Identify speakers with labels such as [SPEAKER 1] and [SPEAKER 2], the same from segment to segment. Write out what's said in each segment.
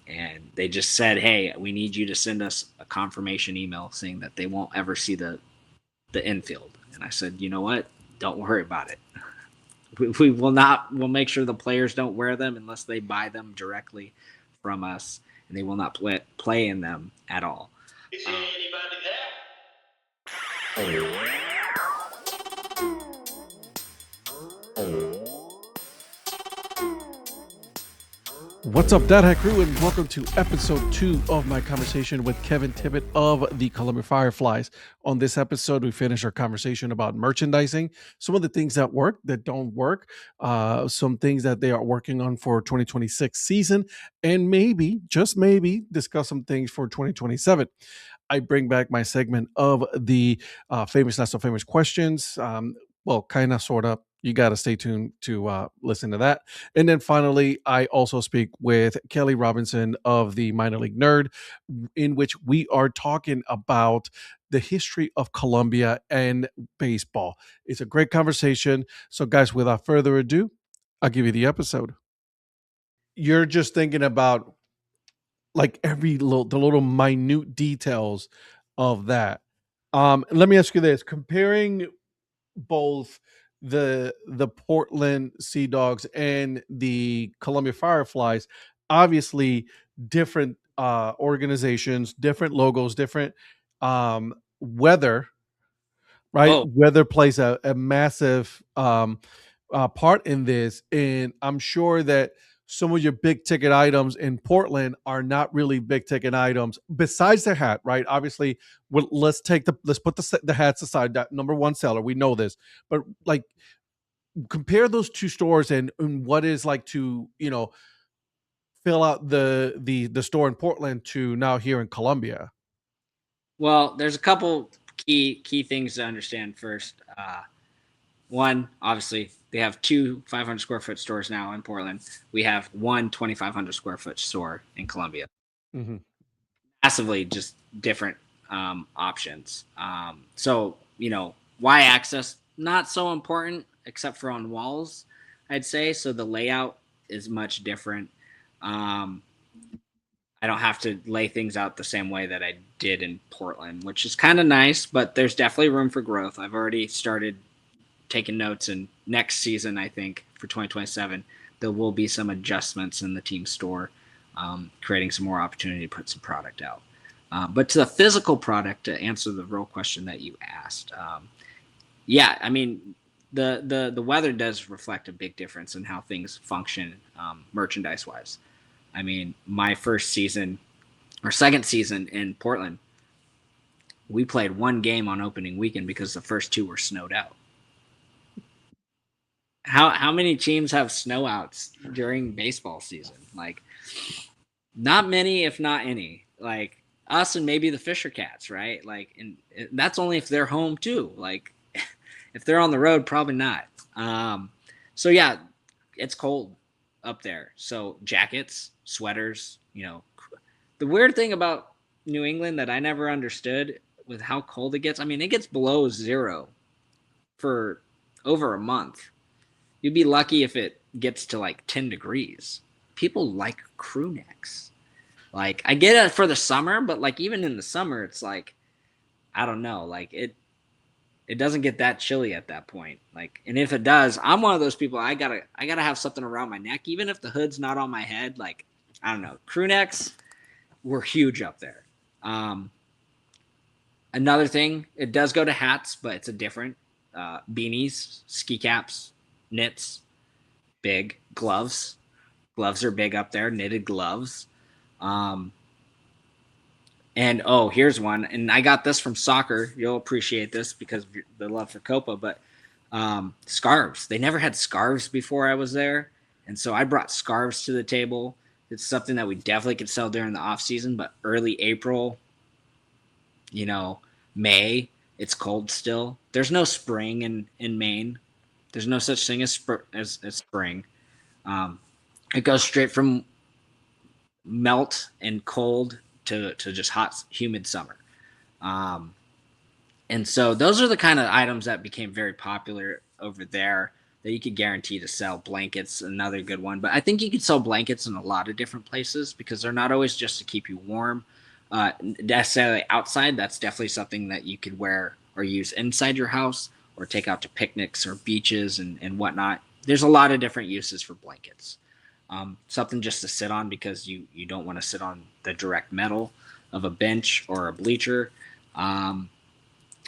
[SPEAKER 1] And they just said, "Hey, we need you to send us a confirmation email saying that they won't ever see the infield." And I said, "You know what? Don't worry about it. We will not. We'll make sure the players don't wear them unless they buy them directly from us, and they will not play in them at all."
[SPEAKER 2] Is anybody there?
[SPEAKER 3] What's up, Dad Hack Crew, and welcome to episode 2 of my conversation with Kevin Tibbett of the Columbia Fireflies. On this episode, we finish our conversation about merchandising, some of the things that work, that don't work, some things that they are working on for 2026 season, and maybe, just maybe, discuss some things for 2027. I bring back my segment of the famous, not so famous questions. Well, kind of, sort of. You got to stay tuned to listen to that. And then finally, I also speak with Kelly Robinson of the Minor League Nerd, in which we are talking about the history of Colombia and baseball. It's a great conversation. So, guys, without further ado, I'll give you the episode. You're just thinking about like the little minute details of that. Let me ask you this: comparing both the Portland Sea Dogs and the Columbia Fireflies, obviously different organizations, different logos, different weather, right?
[SPEAKER 1] Oh,
[SPEAKER 3] Weather plays a massive part in this, and I'm sure that some of your big ticket items in Portland are not really big ticket items besides the hat, right? Obviously, let's put the hats aside. That number one seller, we know this, but like compare those two stores and what is like to fill out the store in Portland to now here in Columbia.
[SPEAKER 1] well, there's a couple key things to understand first. One, obviously, they have two 500 square foot stores now in Portland. We have one 2,500 square foot store in Columbia.
[SPEAKER 3] Mm-hmm.
[SPEAKER 1] Massively just different options. So, Y axis, not so important except for on walls, I'd say. So the layout is much different. Um, I don't have to lay things out the same way that I did in Portland, which is kind of nice, but there's definitely room for growth. I've already started taking notes, and next season, I think for 2027, there will be some adjustments in the team store, creating some more opportunity to put some product out. But to the physical product, to answer the real question that you asked, yeah, I mean, the weather does reflect a big difference in how things function merchandise wise. I mean, my first season or second season in Portland, we played one game on opening weekend because the first two were snowed out. How many teams have snow outs during baseball season? Like, not many, if not any. Like us and maybe the Fisher Cats, right? Like, and that's only if they're home too. Like, if they're on the road, probably not. So yeah, it's cold up there. So jackets, sweaters. The weird thing about New England that I never understood with how cold it gets. I mean, it gets below zero for over a month. You'd be lucky if it gets to like 10 degrees. People like crew necks. Like, I get it for the summer, but like even in the summer, it's like, I don't know, like it doesn't get that chilly at that point. Like, and if it does, I'm one of those people. I gotta have something around my neck, even if the hood's not on my head. Like, I don't know, crew necks were huge up there. Um, Another thing, it does go to hats, but it's a different beanies, ski caps, knits, big gloves. Gloves are big up there, knitted gloves. Um, and oh, here's one. And I got this from soccer. You'll appreciate this because of the love for Copa, but scarves. They never had scarves before I was there. And so I brought scarves to the table. It's something that we definitely could sell during the off season, but early April, you know, May, it's cold still. There's no spring in Maine. There's no such thing as spring. Um, it goes straight from melt and cold to just hot, humid summer. Um, and so those are the kind of items that became very popular over there that you could guarantee to sell. Blankets, another good one. But I think you could sell blankets in a lot of different places because they're not always just to keep you warm. Necessarily outside, that's definitely something that you could wear or use inside your house or take out to picnics or beaches and whatnot. There's a lot of different uses for blankets. Something just to sit on because you don't want to sit on the direct metal of a bench or a bleacher. Um,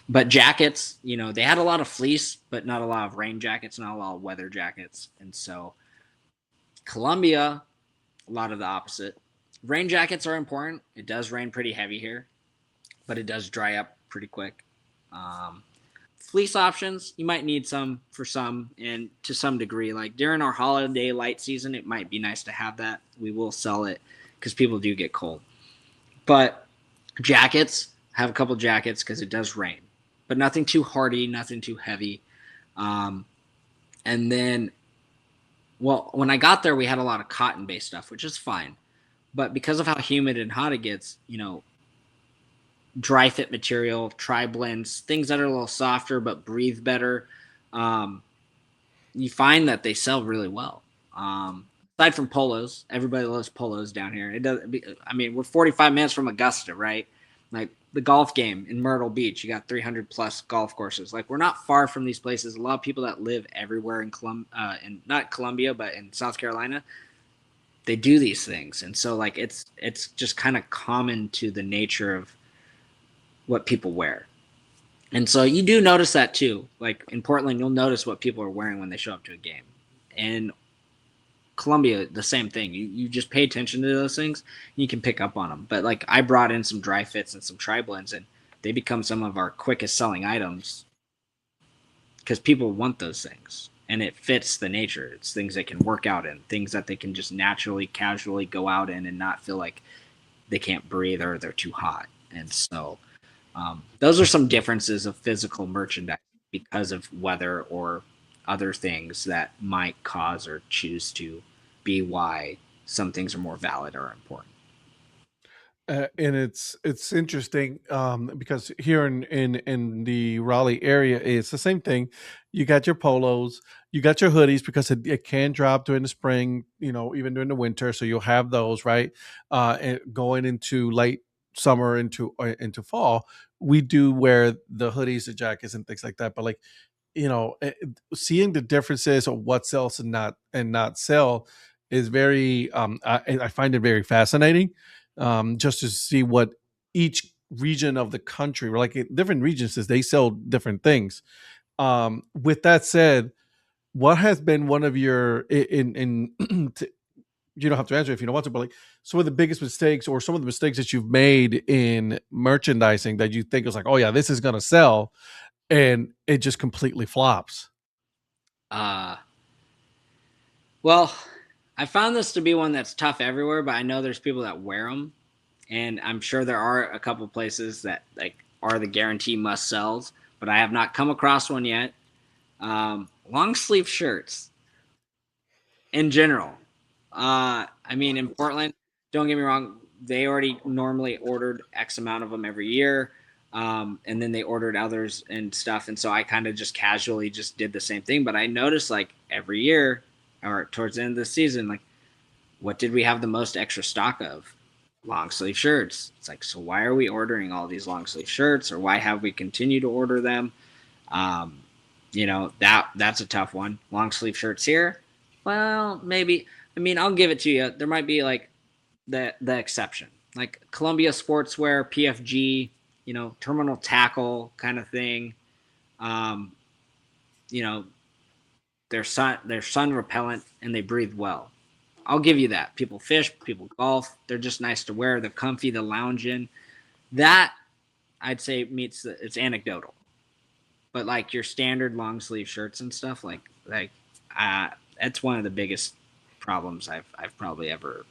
[SPEAKER 1] but jackets, they had a lot of fleece, but not a lot of rain jackets, not a lot of weather jackets. And so Colombia, a lot of the opposite. Rain jackets are important. It does rain pretty heavy here, but it does dry up pretty quick. Um, Fleece options, you might need some for some and to some degree. Like during our holiday light season, it might be nice to have that. We will sell it because people do get cold. But jackets, have a couple jackets because it does rain, but nothing too hardy, nothing too heavy. Um, and then, well, when I got there, we had a lot of cotton based stuff, which is fine. But because of how humid and hot it gets, dry fit material, tri blends, things that are a little softer but breathe better. Um, you find that they sell really well. Aside from polos, everybody loves polos down here. It does. I mean, we're 45 minutes from Augusta, right? Like the golf game in Myrtle Beach, you got 300 plus golf courses. Like we're not far from these places. A lot of people that live everywhere in not Columbia, but in South Carolina, they do these things, and so like it's just kind of common to the nature of what people wear. And so you do notice that too. Like in Portland, you'll notice what people are wearing when they show up to a game. And Columbia, the same thing. You just pay attention to those things, and you can pick up on them. But like I brought in some dry fits and some tri blends, and they become some of our quickest selling items because people want those things, and it fits the nature. It's things they can work out in, things that they can just naturally, casually go out in, and not feel like they can't breathe or they're too hot. And so those are some differences of physical merchandise because of weather or other things that might cause or choose to be why some things are more valid or important.
[SPEAKER 3] And it's interesting because here in the Raleigh area, it's the same thing. You got your polos, you got your hoodies because it can drop during the spring, even during the winter. So you'll have those, right? And going into late summer into fall, we do wear the hoodies, the jackets, and things like that. But like seeing the differences of what sells and not sell is very I find it very fascinating, just to see what each region of the country, or like in different regions, is they sell different things. With that said, what has been one of your you don't have to answer if you don't want to, but like some of the biggest mistakes or some of the mistakes that you've made in merchandising that you think is like, oh yeah, this is gonna sell, and it just completely flops.
[SPEAKER 1] Uh, well, I found this to be one that's tough everywhere, but I know there's people that wear them, and I'm sure there are a couple places that like are the guarantee must sells, but I have not come across one yet. Long sleeve shirts in general. I mean, in Portland, don't get me wrong, they already normally ordered X amount of them every year. And then they ordered others and stuff. And so I kind of just casually just did the same thing. But I noticed like every year or towards the end of the season, like what did we have the most extra stock of? Long sleeve shirts. It's like, so why are we ordering all these long sleeve shirts, or why have we continued to order them? Um, that's a tough one. Long sleeve shirts here. Well, maybe. I mean, I'll give it to you. There might be like the exception, like Columbia Sportswear, PFG, terminal tackle kind of thing. Um, you know, they're sun repellent and they breathe well. I'll give you that. People fish, people golf. They're just nice to wear. They're comfy to lounge in. That I'd say it's anecdotal. But like your standard long sleeve shirts and stuff, uh, that's one of the biggest problems I've probably ever.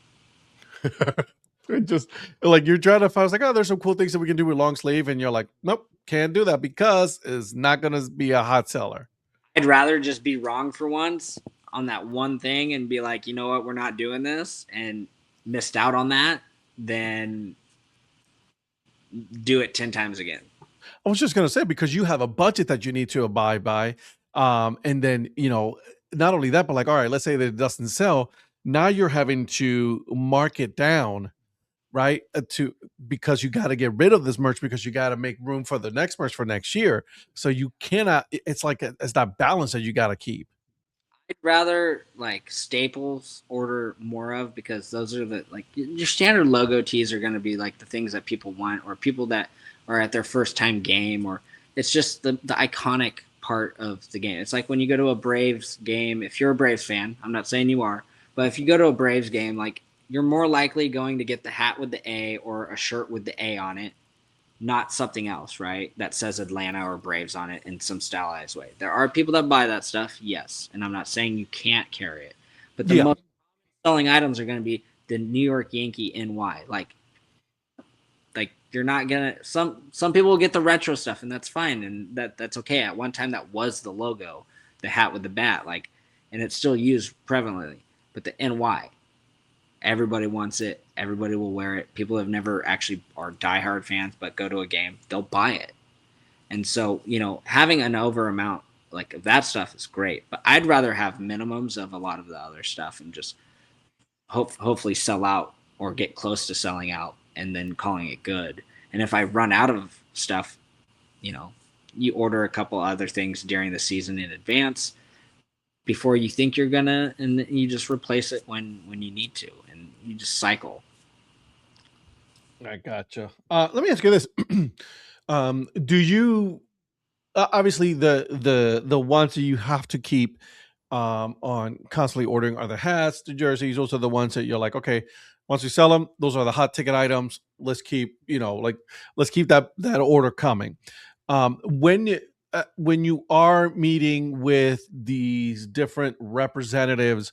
[SPEAKER 3] It just like you're trying to find, I was like, oh, there's some cool things that we can do with long sleeve, and you're like, nope, can't do that because it's not gonna be a hot seller.
[SPEAKER 1] I'd rather just be wrong for once on that one thing and be like, you know what, we're not doing this and missed out on that than do it 10 times again.
[SPEAKER 3] I was just gonna say, because you have a budget that you need to abide by, and then not only that, but like, all right, let's say that it doesn't sell. Now you're having to mark it down, right? Because you got to get rid of this merch because you got to make room for the next merch for next year. So you cannot. It's like it's that balance that you got to keep.
[SPEAKER 1] I'd rather like staples order more of, because those are the, like, your standard logo tees are going to be like the things that people want, or people that are at their first time game, or it's just the iconic part of the game. It's like when you go to a Braves game, if you're a Braves fan, I'm not saying you are, but if you go to a Braves game, like, you're more likely going to get the hat with the A or a shirt with the A on it, not something else, right? That says Atlanta or Braves on it in some stylized way. There are people that buy that stuff, yes, and I'm not saying you can't carry it, but the
[SPEAKER 3] Yeah.
[SPEAKER 1] most selling items are going to be the New York Yankee NY. Like you're not gonna, some people will get the retro stuff, and that's fine, and that's okay. At one time, that was the logo, the hat with the bat, like, and it's still used prevalently. But the NY, everybody wants it. Everybody will wear it. People have never actually are diehard fans, but go to a game, they'll buy it. And so, having an over amount like of that stuff is great, but I'd rather have minimums of a lot of the other stuff and just hopefully sell out or get close to selling out and then calling it good. And if I run out of stuff, you order a couple other things during the season in advance before you think you're gonna, and you just replace it when you need to, and you just cycle.
[SPEAKER 3] I gotcha. Let me ask you this: Do you obviously the ones that you have to keep on constantly ordering are the hats, the jerseys. Those are the ones that you're like, okay, once we sell them, those are the hot ticket items. Let's keep, let's keep that order coming. When you are meeting with these different representatives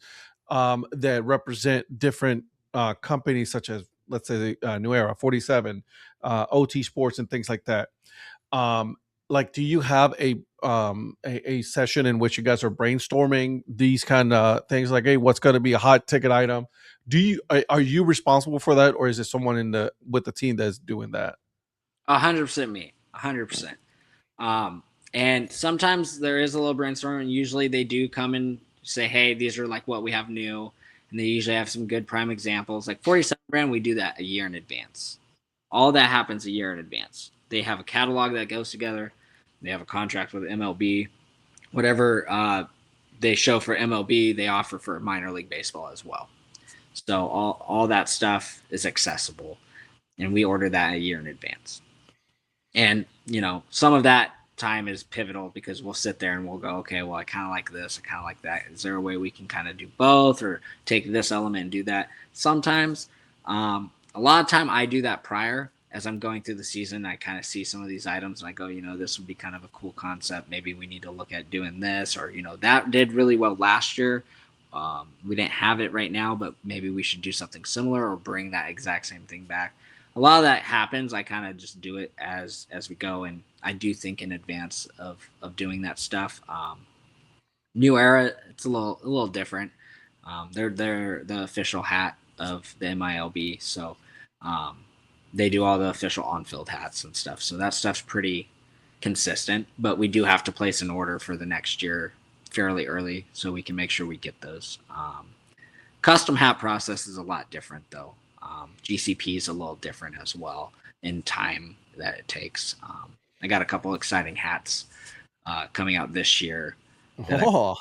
[SPEAKER 3] that represent different companies, such as let's say the New Era, 47, OT Sports, and things like that. Like, do you have a session in which you guys are brainstorming these kind of things, like, hey, what's going to be a hot ticket item? Are you responsible for that, or is it someone with the team that's doing that?
[SPEAKER 1] 100% me, 100%. And sometimes there is a little brainstorming. Usually they do come and say, hey, these are like what we have new, and they usually have some good prime examples. Like 47 brand, we do that a year in advance. All that happens a year in advance. They have a catalog that goes together. They have a contract with MLB. Whatever they show for MLB, they offer for minor league baseball as well. So all that stuff is accessible, and we order that a year in advance. And some of that time is pivotal because we'll sit there and we'll go, okay, well, I kind of like this, I kind of like that. Is there a way we can kind of do both, or take this element and do that? Sometimes, a lot of time I do that prior. As I'm going through the season, I kind of see some of these items and I go, this would be kind of a cool concept. Maybe we need to look at doing this, or, that did really well last year. We didn't have it right now, but maybe we should do something similar or bring that exact same thing back. A lot of that happens. I kind of just do it as we go, and I do think in advance of doing that stuff. New Era, it's a little different. They're the official hat of the MILB, so they do all the official on-field hats and stuff. So that stuff's pretty consistent, but we do have to place an order for the next year fairly early so we can make sure we get those. Custom hat process is a lot different, though. GCP is a little different as well in time that it takes. I got a couple exciting hats coming out this year to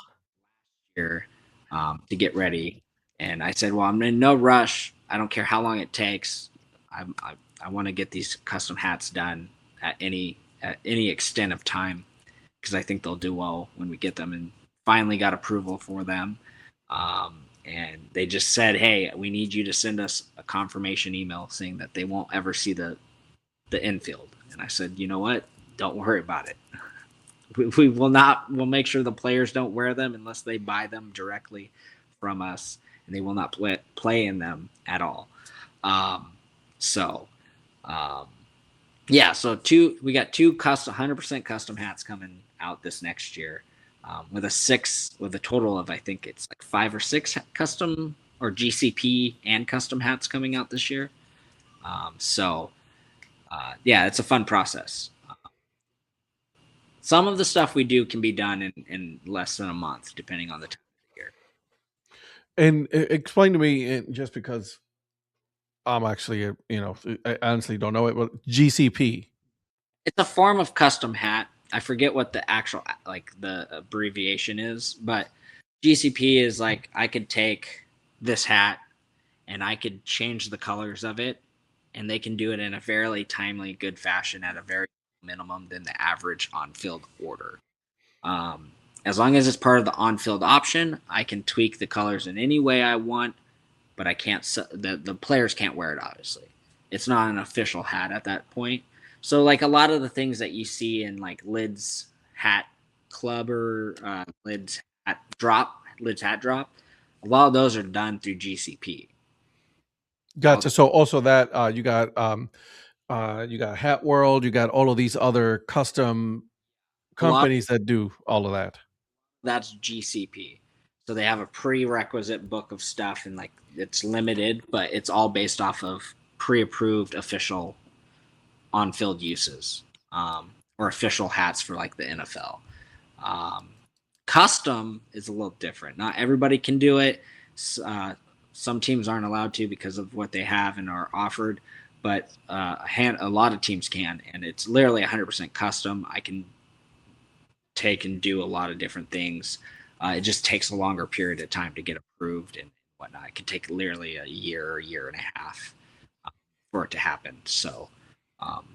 [SPEAKER 1] get ready, and I said, well, I'm in no rush. I don't care how long it takes. I want to get these custom hats done at any extent of time, because I think they'll do well when we get them, and finally got approval for them. And they just said, hey, we need you to send us a confirmation email saying that they won't ever see the infield. And I said, you know what? Don't worry about it. We will not. We'll make sure the players don't wear them unless they buy them directly from us, and they will not play in them at all. So we got two custom, 100% custom hats coming out this next year. With a total of, I think it's like 5 or 6 custom or GCP and custom hats coming out this year. It's a fun process. Some of the stuff we do can be done in less than a month, depending on the time
[SPEAKER 3] And explain to me, just because I'm actually, I honestly don't know it, but GCP.
[SPEAKER 1] It's a form of custom hat. I forget what the actual like the abbreviation is, but GCP is like I could take this hat and I could change the colors of it, and they can do it in a fairly timely, good fashion at a very minimum than the average on-field order. Um, as long as it's part of the on-field option, I can tweak the colors in any way I want, but I can't. The players can't wear it. Obviously, it's not an official hat at that point. So like a lot of the things that you see in like Lids Hat Club or Lids Hat Drop, a lot of those are done through GCP.
[SPEAKER 3] Gotcha. So also that you got Hat World, you got all of these other custom
[SPEAKER 1] A lot
[SPEAKER 3] companies that do all of that.
[SPEAKER 1] that's GCP. So they have a prerequisite book of stuff and like it's limited, but it's all based off of pre-approved official on-field uses or official hats for like the NFL. Um, Custom is a little different. Not everybody can do it. Some teams aren't allowed to because of what they have and are offered, but a lot of teams can, and it's literally 100% custom. I can take and do a lot of different things. It just takes a longer period of time to get approved and whatnot. It can take literally a year and a half for it to happen. So um,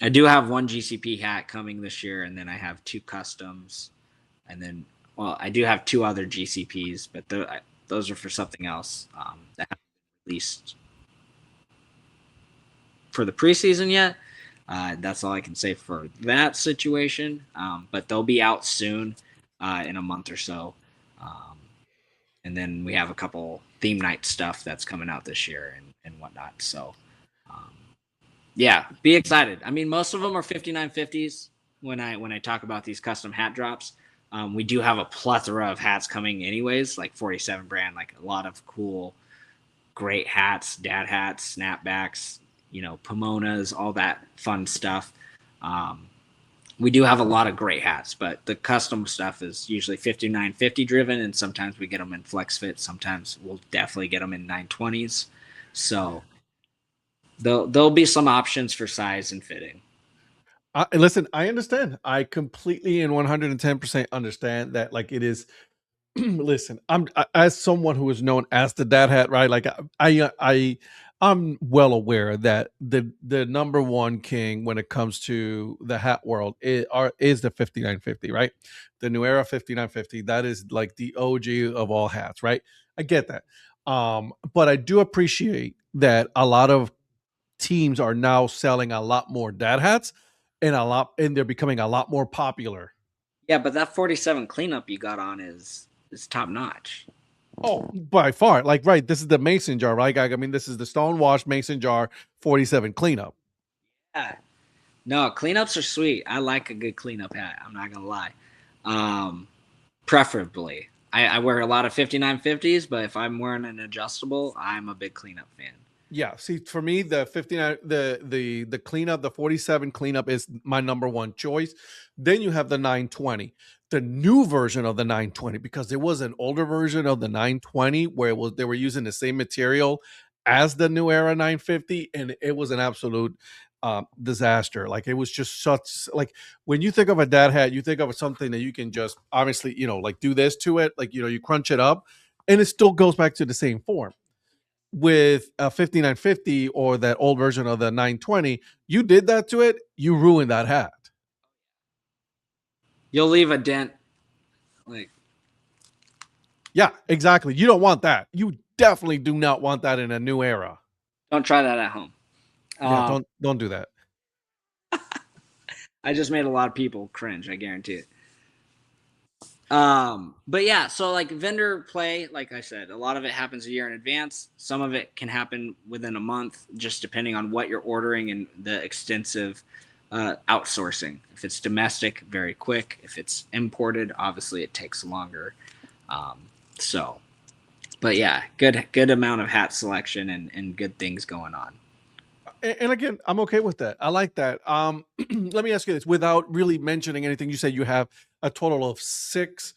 [SPEAKER 1] I do have one GCP hat coming this year, and then I have two customs, and then I do have two other GCPs, but those are for something else that haven't been released for the preseason yet. That's all I can say for that situation. But they'll be out soon, in a month or so. Um, and then we have a couple theme night stuff that's coming out this year and whatnot. So, um, yeah, be excited. I mean, most of them are 5950s when I talk about these custom hat drops. We do have a plethora of hats coming anyways, like 47 brand, like a lot of cool, great hats, dad hats, snapbacks, pomonas, all that fun stuff. Um, we do have a lot of great hats, but the custom stuff is usually 5950 driven, and sometimes we get them in flex fit. Sometimes we'll definitely get them in 920s. So there'll be some options for size and fitting.
[SPEAKER 3] Listen, I understand. I completely and 110% understand that. Like it is. Listen, as someone who is known as the dad hat, right? Like I'm well aware that the number one king when it comes to the hat world is the 5950, right? The New Era 5950. That is like the OG of all hats, right? I get that. But I do appreciate that a lot of teams are now selling a lot more dad hats and they're becoming a lot more popular.
[SPEAKER 1] Yeah, but that 47 cleanup you got on is top notch.
[SPEAKER 3] Oh, by far. Like, right, this is the mason jar, right? I mean, this is the stone washed mason jar 47 cleanup.
[SPEAKER 1] Yeah. No, cleanups are sweet. I like a good cleanup hat. I'm not gonna lie. Um, Preferably, I wear a lot of 5950s, but if I'm wearing an adjustable, I'm a big cleanup fan.
[SPEAKER 3] Yeah, see, for me, the 59, the cleanup, the 47 cleanup is my number one choice. Then you have the 920, the new version of the 920, because there was an older version of the 920 where they were using the same material as the new era 950, and it was an absolute disaster. Like it was just such like when you think of a dad hat, you think of something that you can just obviously like do this to it, like you crunch it up, and it still goes back to the same form. With a 5950 or that old version of the 920, you did that to it, you ruined that hat.
[SPEAKER 1] You'll leave a dent. Like,
[SPEAKER 3] Yeah, exactly. You don't want that. You definitely do not want that in a new era.
[SPEAKER 1] don't try that at home.
[SPEAKER 3] Yeah,
[SPEAKER 1] Um,
[SPEAKER 3] don't do that.
[SPEAKER 1] I just made a lot of people cringe. I guarantee it. But yeah, so like vendor play, like I said, a lot of it happens a year in advance. Some of it can happen within a month, just depending on what you're ordering and the extensive outsourcing. If it's domestic, very quick. If it's imported, obviously it takes longer. Um, so, but yeah, good amount of hat selection and good things going on.
[SPEAKER 3] And again, I'm okay with that. I like that. Let me ask you this without really mentioning anything. You said you have a total of 6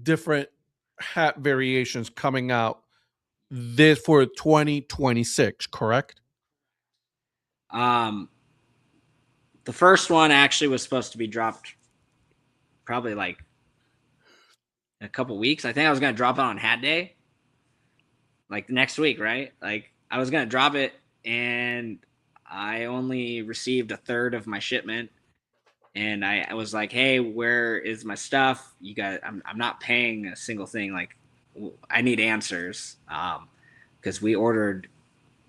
[SPEAKER 3] different hat variations coming out this for 2026, correct?
[SPEAKER 1] Um, the first one actually was supposed to be dropped probably like in a couple weeks. I think I was gonna drop it on Hat Day, like next week, right? Like I was gonna drop it, and I only received a third of my shipment. And I was like, "Hey, where is my stuff? You got? I'm not paying a single thing. Like, I need answers. Because we ordered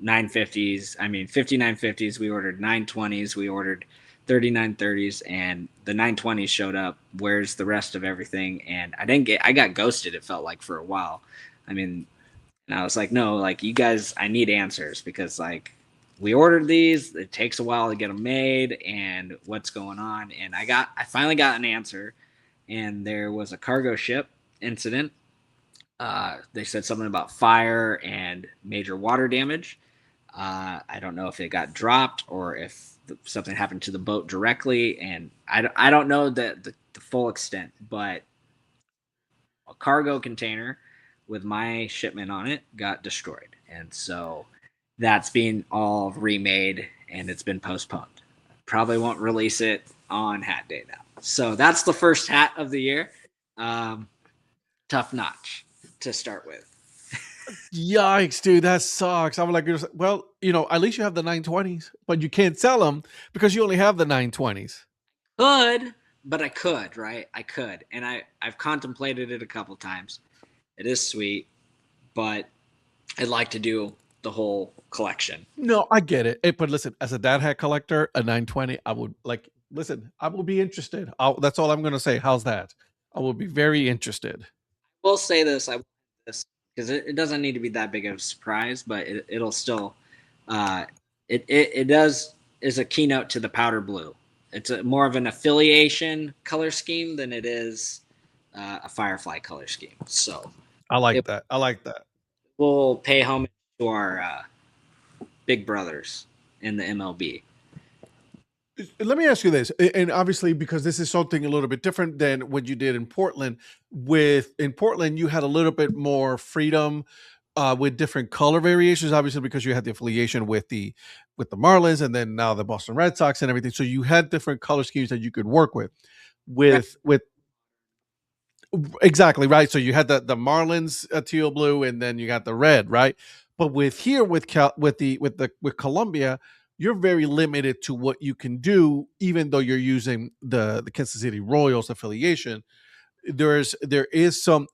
[SPEAKER 1] 950s. I mean, 5950s. We ordered 920s. We ordered 3930s, and the 920s showed up. Where's the rest of everything? And I didn't get. I got ghosted. It felt like for a while. I mean, and I was like, no, like you guys, I need answers because like we ordered these. It takes a while to get them made, and what's going on? And I finally got an answer, and there was a cargo ship incident. They said something about fire and major water damage. I don't know if it got dropped or if something happened to the boat directly, and I don't know the full extent, but a cargo container with my shipment on it got destroyed. And so that's being all remade and it's been postponed. Probably won't release it on Hat Day now. So that's the first hat of the year. Um, Tough notch to start with.
[SPEAKER 3] Yikes, dude, that sucks. I'm like, well, at least you have the 920s, but you can't sell them because you only have the 920s.
[SPEAKER 1] Could, but I could, right? I could. And I've contemplated it a couple times. It is sweet, but I'd like to do the whole collection.
[SPEAKER 3] No, I get it. But listen, as a dad hat collector, a 920, I would like. Listen, I will be interested. That's all I'm going to say. How's that? I will be very interested.
[SPEAKER 1] Will say this. I will this because it doesn't need to be that big of a surprise, but it'll still it does is a keynote to the powder blue. It's more of an affiliation color scheme than it is a firefly color scheme. So
[SPEAKER 3] I like
[SPEAKER 1] it
[SPEAKER 3] that. I like that.
[SPEAKER 1] will pay homage to our big brothers in the MLB.
[SPEAKER 3] Let me ask you this, and obviously because this is something a little bit different than what you did in Portland. In Portland, you had a little bit more freedom with different color variations, obviously because you had the affiliation with the Marlins, and then now the Boston Red Sox and everything. So you had different color schemes that you could work with.
[SPEAKER 1] Right.
[SPEAKER 3] With Exactly right. So you had the Marlins teal blue, and then you got the red, right? But with Columbia, you're very limited to what you can do, even though you're using the Kansas City Royals affiliation. There is some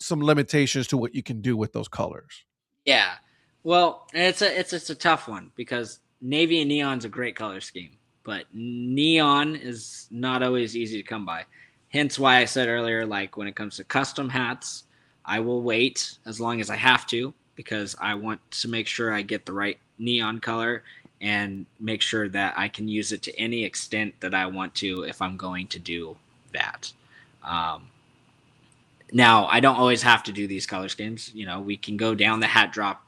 [SPEAKER 3] limitations to what you can do with those colors.
[SPEAKER 1] Yeah. Well, it's a tough one because navy and neon's a great color scheme, but neon is not always easy to come by. Hence why I said earlier, like when it comes to custom hats, I will wait as long as I have to because I want to make sure I get the right neon color and make sure that I can use it to any extent that I want to if I'm going to do that. Um, Now, I don't always have to do these color schemes. We can go down the hat drop,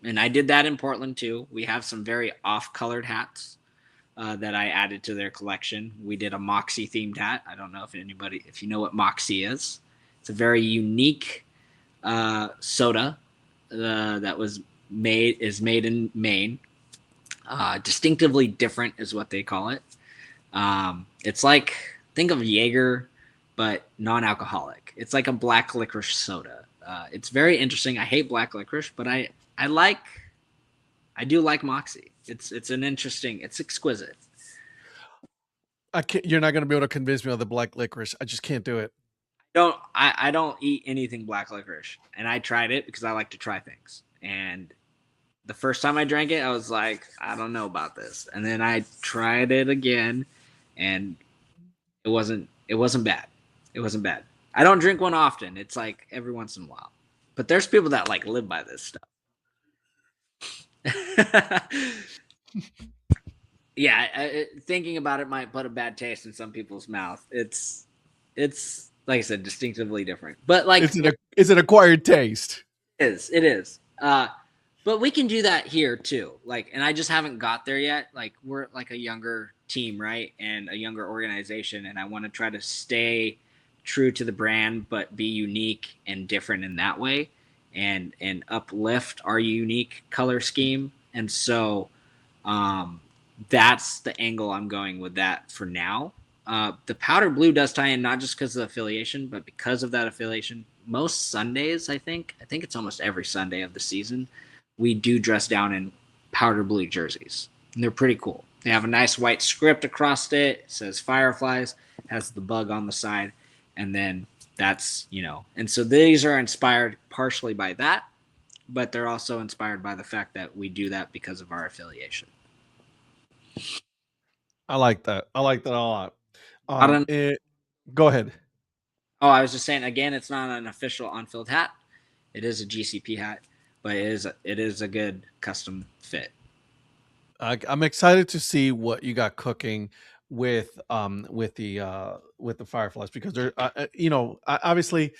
[SPEAKER 1] and I did that in Portland too. We have some very off-colored hats that I added to their collection. We did a Moxie themed hat. I don't know if you know what Moxie is. It's a very unique soda that is made in Maine. Distinctively different is what they call it. It's like, think of Jaeger, but non-alcoholic. It's like a black licorice soda. It's very interesting. I hate black licorice, but I do like Moxie. It's exquisite.
[SPEAKER 3] You're not going to be able to convince me of the black licorice. I just can't do it.
[SPEAKER 1] I don't eat anything black licorice, and I tried it because I like to try things. And the first time I drank it, I was like, I don't know about this. And then I tried it again, and it wasn't bad. It wasn't bad. I don't drink one often. It's like every once in a while. But there's people that like live by this stuff. Yeah, thinking about it might put a bad taste in some people's mouth. It's like I said, distinctively different. But like
[SPEAKER 3] It's an acquired taste.
[SPEAKER 1] it is. But we can do that here too. Like, and I just haven't got there yet. Like, we're like a younger team, right, and a younger organization, and I want to try to stay true to the brand, but be unique and different in that way, and uplift our unique color scheme. And so that's the angle I'm going with that for now. The powder blue does tie in not just because of the affiliation, but because of that affiliation. Most Sundays, I think it's almost every Sunday of the season, we do dress down in powder blue jerseys, and they're pretty cool. They have a nice white script across it. It says Fireflies, has the bug on the side, and then that's, and so these are inspired partially by that, but they're also inspired by the fact that we do that because of our affiliation.
[SPEAKER 3] I like that. I like that a lot.
[SPEAKER 1] I don't.
[SPEAKER 3] Go ahead.
[SPEAKER 1] Oh, I was just saying again, it's not an official on-field hat. It is a GCP hat, but it is a good custom fit.
[SPEAKER 3] I'm excited to see what you got cooking with the Fireflies, because they're obviously,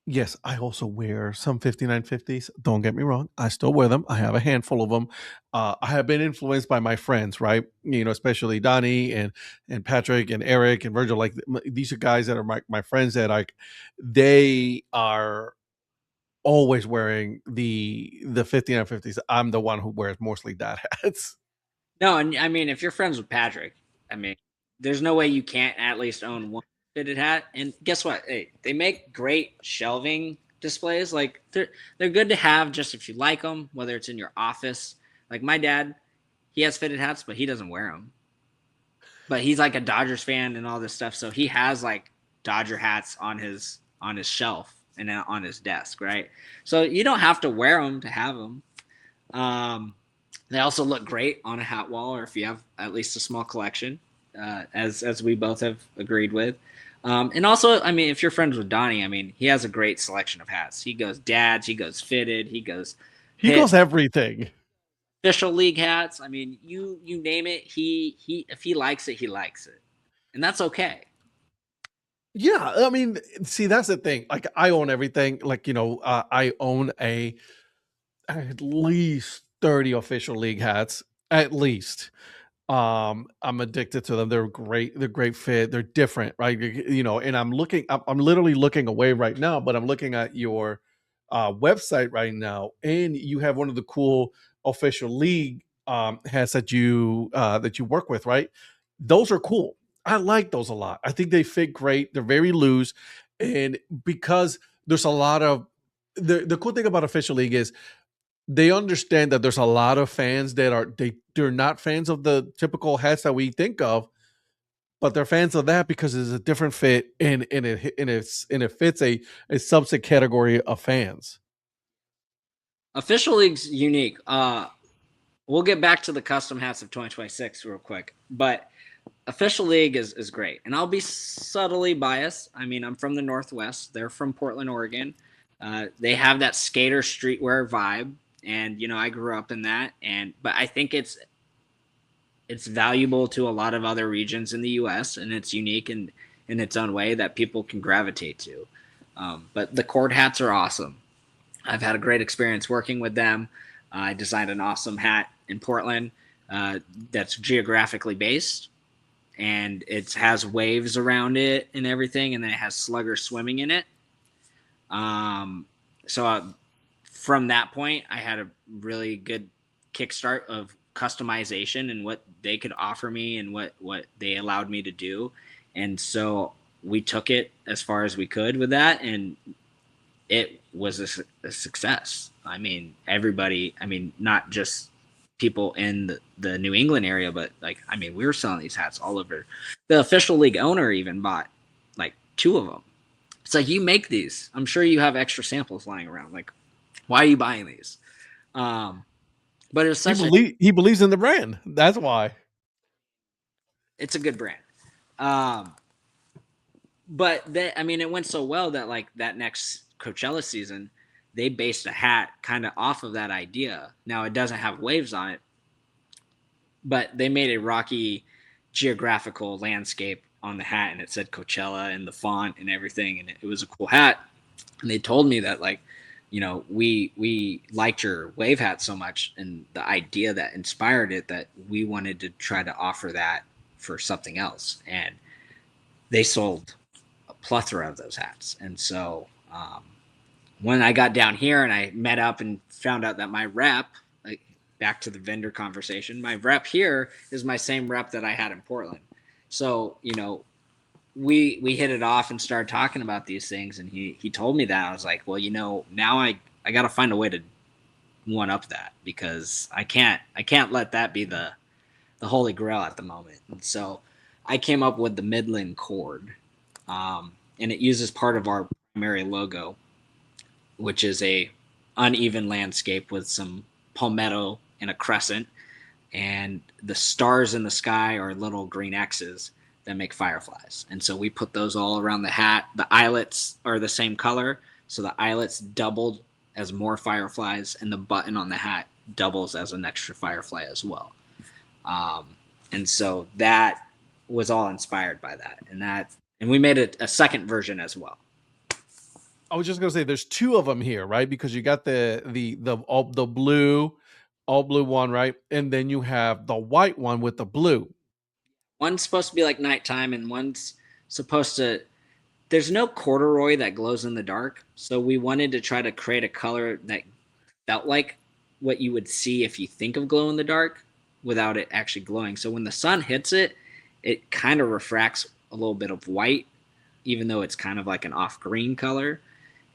[SPEAKER 3] yes, I also wear some 5950s. Don't get me wrong, I still wear them. I have a handful of them. I have been influenced by my friends, right? Especially Donnie and Patrick and Eric and Virgil. Like, these are guys that are my friends that they are always wearing the 5950s. I'm the one who wears mostly dad hats.
[SPEAKER 1] No, and I mean, if you're friends with Patrick, I mean, there's no way you can't at least own one fitted hat. And guess what? Hey, they make great shelving displays. Like they're good to have just if you like them, whether it's in your office. Like my dad, he has fitted hats, but he doesn't wear them. But he's like a Dodgers fan and all this stuff, so he has like Dodger hats on his shelf and on his desk, right? So you don't have to wear them to have them. They also look great on a hat wall, or if you have at least a small collection, as we both have agreed with. And also, I mean, if you're friends with Donnie, I mean, he has a great selection of hats. He goes dads, he goes fitted, he goes
[SPEAKER 3] everything.
[SPEAKER 1] Official league hats. I mean, you name it. He if he likes it, he likes it, and that's okay.
[SPEAKER 3] Yeah, I mean, see, that's the thing. Like, I own everything. Like, I own at least 30 official league hats, at least. I'm addicted to them. They're great. They're great fit. They're different, right? And I'm literally looking away right now, but I'm looking at your website right now, and you have one of the cool official league hats that you work with, right? Those are cool. I like those a lot. I think they fit great. They're very loose, and because there's a lot of the cool thing about official league is they understand that there's a lot of fans that they're not fans of the typical hats that we think of, but they're fans of that because it's a different fit, and it fits a subset category of fans.
[SPEAKER 1] Official league's unique. We'll get back to the custom hats of 2026 real quick, but official league is great, and I'll be subtly biased. I mean, I'm from the Northwest. They're from Portland, Oregon. They have that skater streetwear vibe, and I grew up in that. But I think it's valuable to a lot of other regions in the U.S., and it's unique in its own way that people can gravitate to. But the cord hats are awesome. I've had a great experience working with them. I designed an awesome hat in Portland that's geographically based, and it has waves around it and everything, and then it has slugger swimming in it. So from that point, I had a really good kickstart of customization and what they could offer me and what they allowed me to do. And so we took it as far as we could with that, and it was a success. I mean, everybody, not just people in the New England area, but we were selling these hats all over. The official league owner even bought like 2 of them. It's like, you make these. I'm sure you have extra samples lying around. Like, why are you buying these? But it was such
[SPEAKER 3] he believes in the brand. That's why.
[SPEAKER 1] It's a good brand. But it went so well that like that next Coachella season, they based a hat kind of off of that idea. Now it doesn't have waves on it, but they made a rocky geographical landscape on the hat, and it said Coachella and the font and everything, and it was a cool hat. And they told me that we liked your wave hat so much, and the idea that inspired it, that we wanted to try to offer that for something else. And they sold plethora of those hats. And so when I got down here and I met up and found out that my rep, like back to the vendor conversation, my rep here is my same rep that I had in Portland. So, we hit it off and started talking about these things, and he told me that. I was like, well, now I got to find a way to one up that, because I can't let that be the holy grail at the moment. And so I came up with the Midland cord, and it uses part of our primary logo, which is a uneven landscape with some palmetto and a crescent, and the stars in the sky are little green X's that make fireflies. And so we put those all around the hat. The eyelets are the same color, so the eyelets doubled as more fireflies, and the button on the hat doubles as an extra firefly as well. And so that was all inspired by that, and we made a second version as well.
[SPEAKER 3] I was just gonna say there's two of them here, right? Because you got the blue, all blue one, right? And then you have the white one with the blue.
[SPEAKER 1] One's supposed to be like nighttime, and one's supposed to. There's no corduroy that glows in the dark, so we wanted to try to create a color that felt like what you would see if you think of glow in the dark without it actually glowing. So when the sun hits it, it kind of refracts a little bit of white, even though it's kind of like an off green color.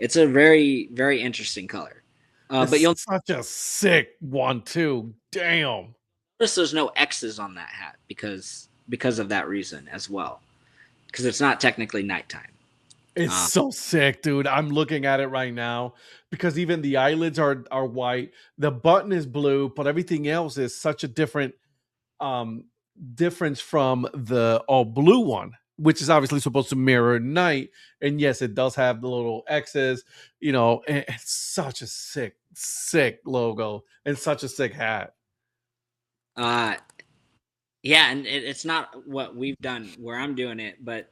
[SPEAKER 1] It's a very, very interesting color. But you'll
[SPEAKER 3] Such a sick one too. Damn.
[SPEAKER 1] notice there's no X's on that hat because of that reason as well, because it's not technically nighttime.
[SPEAKER 3] It's so sick, dude. I'm looking at it right now because even the eyelids are white. The button is blue, but everything else is such a different difference from the all blue one, which is obviously supposed to mirror night. And yes, it does have the little X's, and it's such a sick logo and such a sick hat.
[SPEAKER 1] Yeah, and it's not what we've done where I'm doing it, but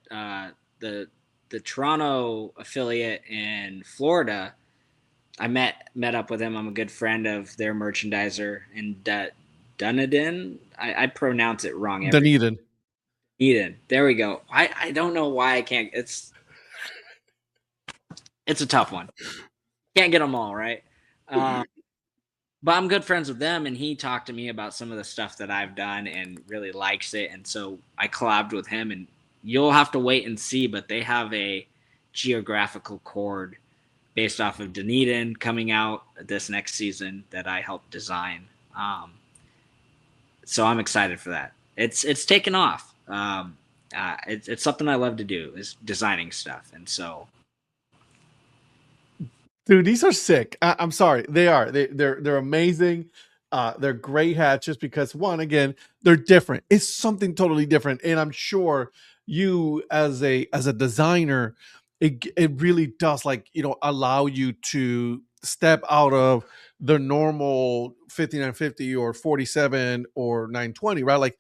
[SPEAKER 1] the Toronto affiliate in Florida, I met up with him. I'm a good friend of their merchandiser in Dunedin. I pronounce it wrong.
[SPEAKER 3] Dunedin.
[SPEAKER 1] Eden. There we go. I don't know why I can't. It's a tough one. Can't get them all right. But I'm good friends with them, and he talked to me about some of the stuff that I've done and really likes it. And so I collabed with him, and you'll have to wait and see, but they have a geographical cord based off of Dunedin coming out this next season that I helped design. So I'm excited for that. It's taken off. It's something I love to do, is designing stuff. And so,
[SPEAKER 3] dude, these are sick. I'm sorry, they are. They're amazing. They're great hats just because, one, again, they're different. It's something totally different, and I'm sure you as a designer, it really does allow you to step out of the normal 5950 or 47 or 920, right? Like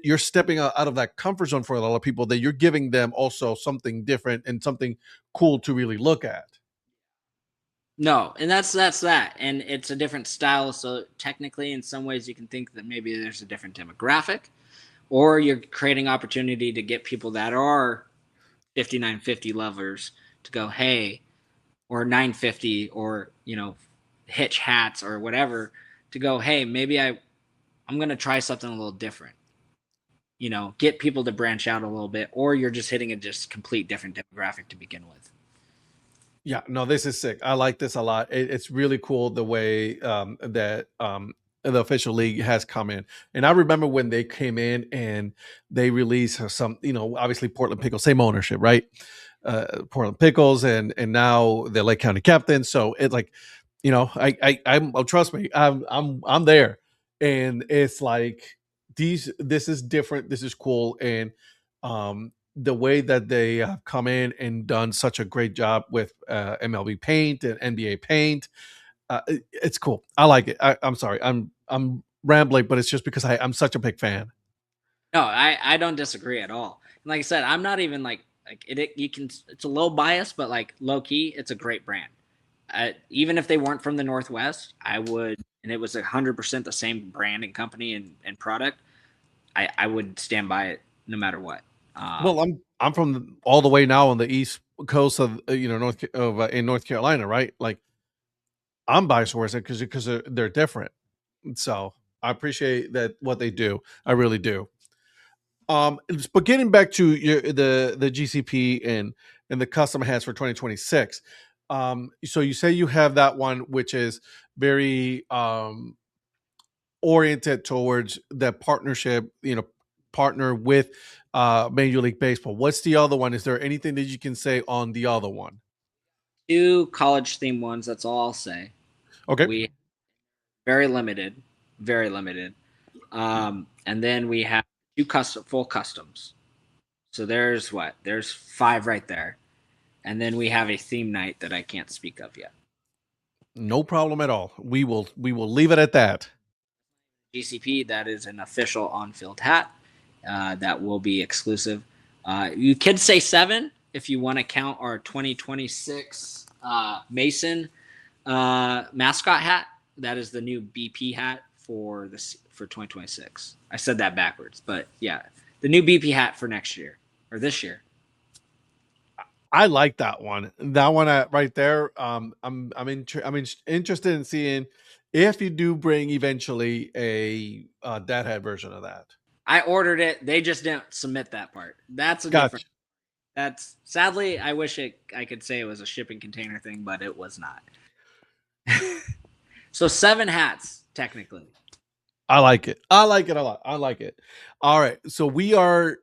[SPEAKER 3] you're stepping out of that comfort zone for a lot of people, that you're giving them also something different and something cool to really look at.
[SPEAKER 1] no, and that's that, and it's a different style. So technically, in some ways, you can think that maybe there's a different demographic, or you're creating opportunity to get people that are 5950 lovers to go, hey, or 950, or hitch hats or whatever, to go, hey, maybe I'm going to try something a little different. Get people to branch out a little bit, or you're just hitting a just complete different demographic to begin with.
[SPEAKER 3] Yeah, no, this is sick. I like this a lot. It's really cool the way that the official league has come in. And I remember when they came in and they released some, obviously Portland Pickles, same ownership, right? Portland Pickles, and now they're Lake County captains. So it's like, I'm trust me, I'm there, and it's like this is different. This is cool, and the way that they have come in and done such a great job with MLB paint and NBA paint, it's cool. I like it. I'm sorry, I'm rambling, but it's just because I'm such a big fan.
[SPEAKER 1] No, I don't disagree at all. And like I said, I'm not even like it. You can. It's a low bias, but like low key, it's a great brand. Even if they weren't from the Northwest, I would, and it was 100% the same brand and company and product, I would stand by it no matter what.
[SPEAKER 3] Well, I'm from all the way now on the east coast of in North Carolina, right? Like I'm biased towards it because they're different. So I appreciate that what they do. I really do. But getting back to the GCP and the custom hats for 2026. So you say you have that one, which is very oriented towards that partnership, partner with Major League Baseball. What's the other one? Is there anything that you can say on the other one?
[SPEAKER 1] 2 college themed ones. That's all I'll say.
[SPEAKER 3] Okay.
[SPEAKER 1] We very limited, very limited. And then we have 2 full customs. So there's 5 right there. And then we have a theme night that I can't speak of yet.
[SPEAKER 3] No problem at all. We will leave it at that.
[SPEAKER 1] GCP, that is an official on-field hat that will be exclusive. You could say 7 if you want to count our 2026 Mason mascot hat. That is the new BP hat for 2026. I said that backwards, but yeah, the new BP hat for next year or this year.
[SPEAKER 3] I like that one. That one right there. Interested in seeing if you do bring eventually a dad head version of that.
[SPEAKER 1] I ordered it. They just didn't submit that part. That's a
[SPEAKER 3] Gotcha.
[SPEAKER 1] different. That's sadly, I wish I could say it was a shipping container thing, but it was not. So 7 hats technically.
[SPEAKER 3] I like it. I like it a lot. I like it. All right. So we are,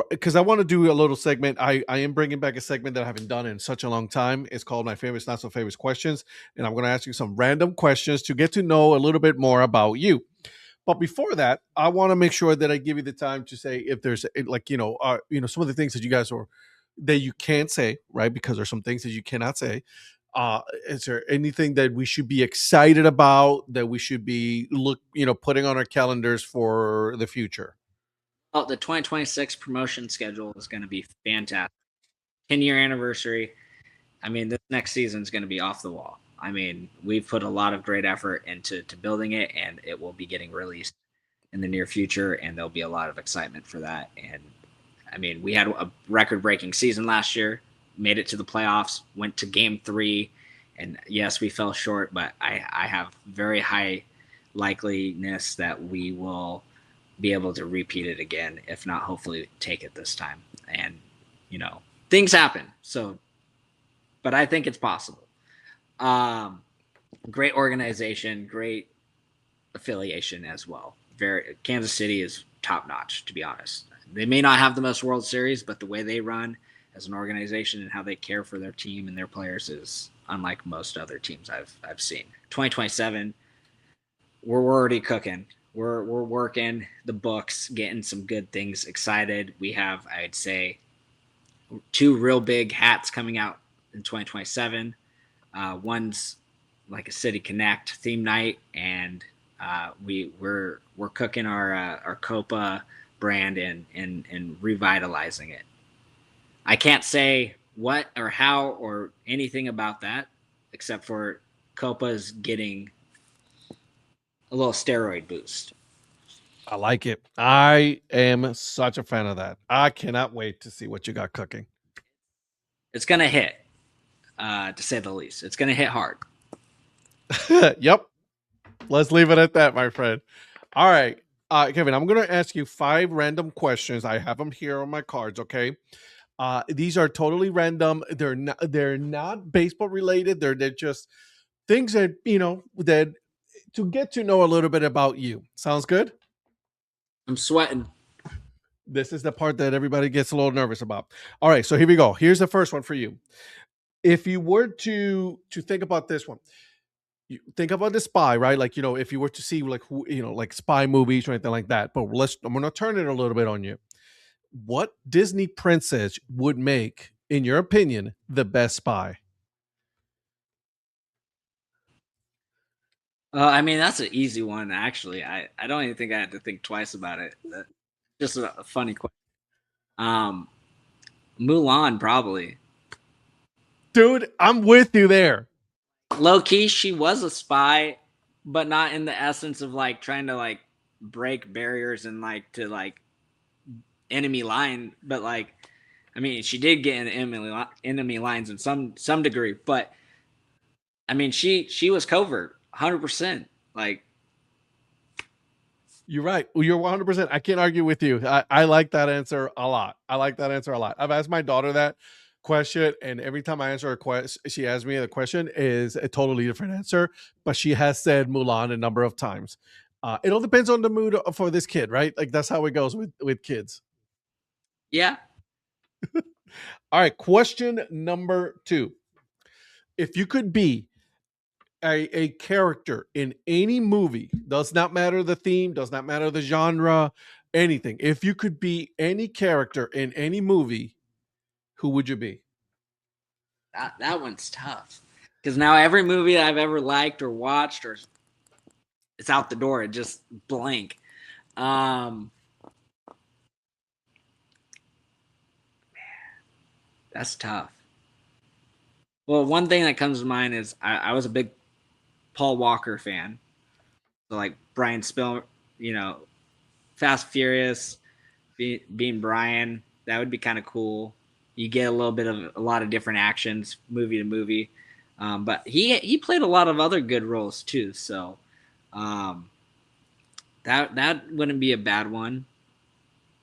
[SPEAKER 3] because I want to do a little segment. I am bringing back a segment that I haven't done in such a long time. It's called My Favorites, Not So Favorites Questions. And I'm going to ask you some random questions to get to know a little bit more about you. But before that, I want to make sure that I give you the time to say if there's some of the things that you guys that you can't say, right? Because there's some things that you cannot say. Is there anything that we should be excited about that we should be putting on our calendars for the future?
[SPEAKER 1] Oh, the 2026 promotion schedule is going to be fantastic. 10-year anniversary. I mean, this next season is going to be off the wall. I mean, we've put a lot of great effort into building it, and it will be getting released in the near future, and there'll be a lot of excitement for that. And I mean, we had a record-breaking season last year, made it to the playoffs, went to Game 3, and yes, we fell short, but I have very high likeliness that we will be able to repeat it again, if not hopefully take it this time. And, things happen. So, but I think it's possible. Great organization, great affiliation as well. Kansas City is top notch, to be honest. They may not have the most World Series, but the way they run as an organization and how they care for their team and their players is unlike most other teams I've seen. 2027, we're already cooking. We're working the books, getting some good things excited. We have, I'd say, 2 real big hats coming out in 2027. One's like a City Connect theme night, and we're cooking our Copa brand and revitalizing it. I can't say what or how or anything about that, except for Copa's getting a little steroid boost.
[SPEAKER 3] I like it. I am such a fan of that. I cannot wait to see what you got cooking.
[SPEAKER 1] It's gonna hit, to say the least. It's gonna hit hard.
[SPEAKER 3] Yep. Let's leave it at that, my friend. All right. Kevin, I'm going to ask you 5 random questions. I have them here on my cards, okay? These are totally random. They're not baseball related. They're just things that, that to get to know a little bit about you. Sounds good?
[SPEAKER 1] I'm sweating.
[SPEAKER 3] This is the part that everybody gets a little nervous about. All right, so here we go. Here's the first one for you. If you were to think about this one, you think about the spy, right? Like, if you were to see like who, like spy movies or anything like that. But I'm gonna turn it a little bit on you. What Disney princess would make, in your opinion, the best spy?
[SPEAKER 1] I mean, that's an easy one, actually. I don't even think I had to think twice about it. That's just a funny question. Mulan, probably.
[SPEAKER 3] Dude, I'm with you there.
[SPEAKER 1] Low key, she was a spy, but not in the essence of like trying to like break barriers and like to like enemy line, but like, I mean, she did get in enemy lines in some degree, but I mean, she was covert, 100%. Like,
[SPEAKER 3] You're right. You're 100%. I can't argue with you. I like that answer a lot. I like that answer a lot. I've asked my daughter that question, and every time I answer a question, she asks me the question is a totally different answer. But she has said Mulan a number of times. It all depends on the mood for this kid, right? Like that's how it goes with kids.
[SPEAKER 1] yeah,
[SPEAKER 3] All right. Question number 2: If you could be a character in any movie, does not matter the theme, does not matter the genre, anything. If you could be any character in any movie, who would you be?
[SPEAKER 1] that one's tough because now every movie that I've ever liked or watched or it's out the door. It just blank. Um, that's tough. Well, one thing that comes to mind is I was a big Paul Walker fan. So like Brian Spill, you know, Fast Furious, being Brian, that would be kind of cool. You get a little bit of a lot of different actions, movie to movie. But he played a lot of other good roles too. So um, that wouldn't be a bad one.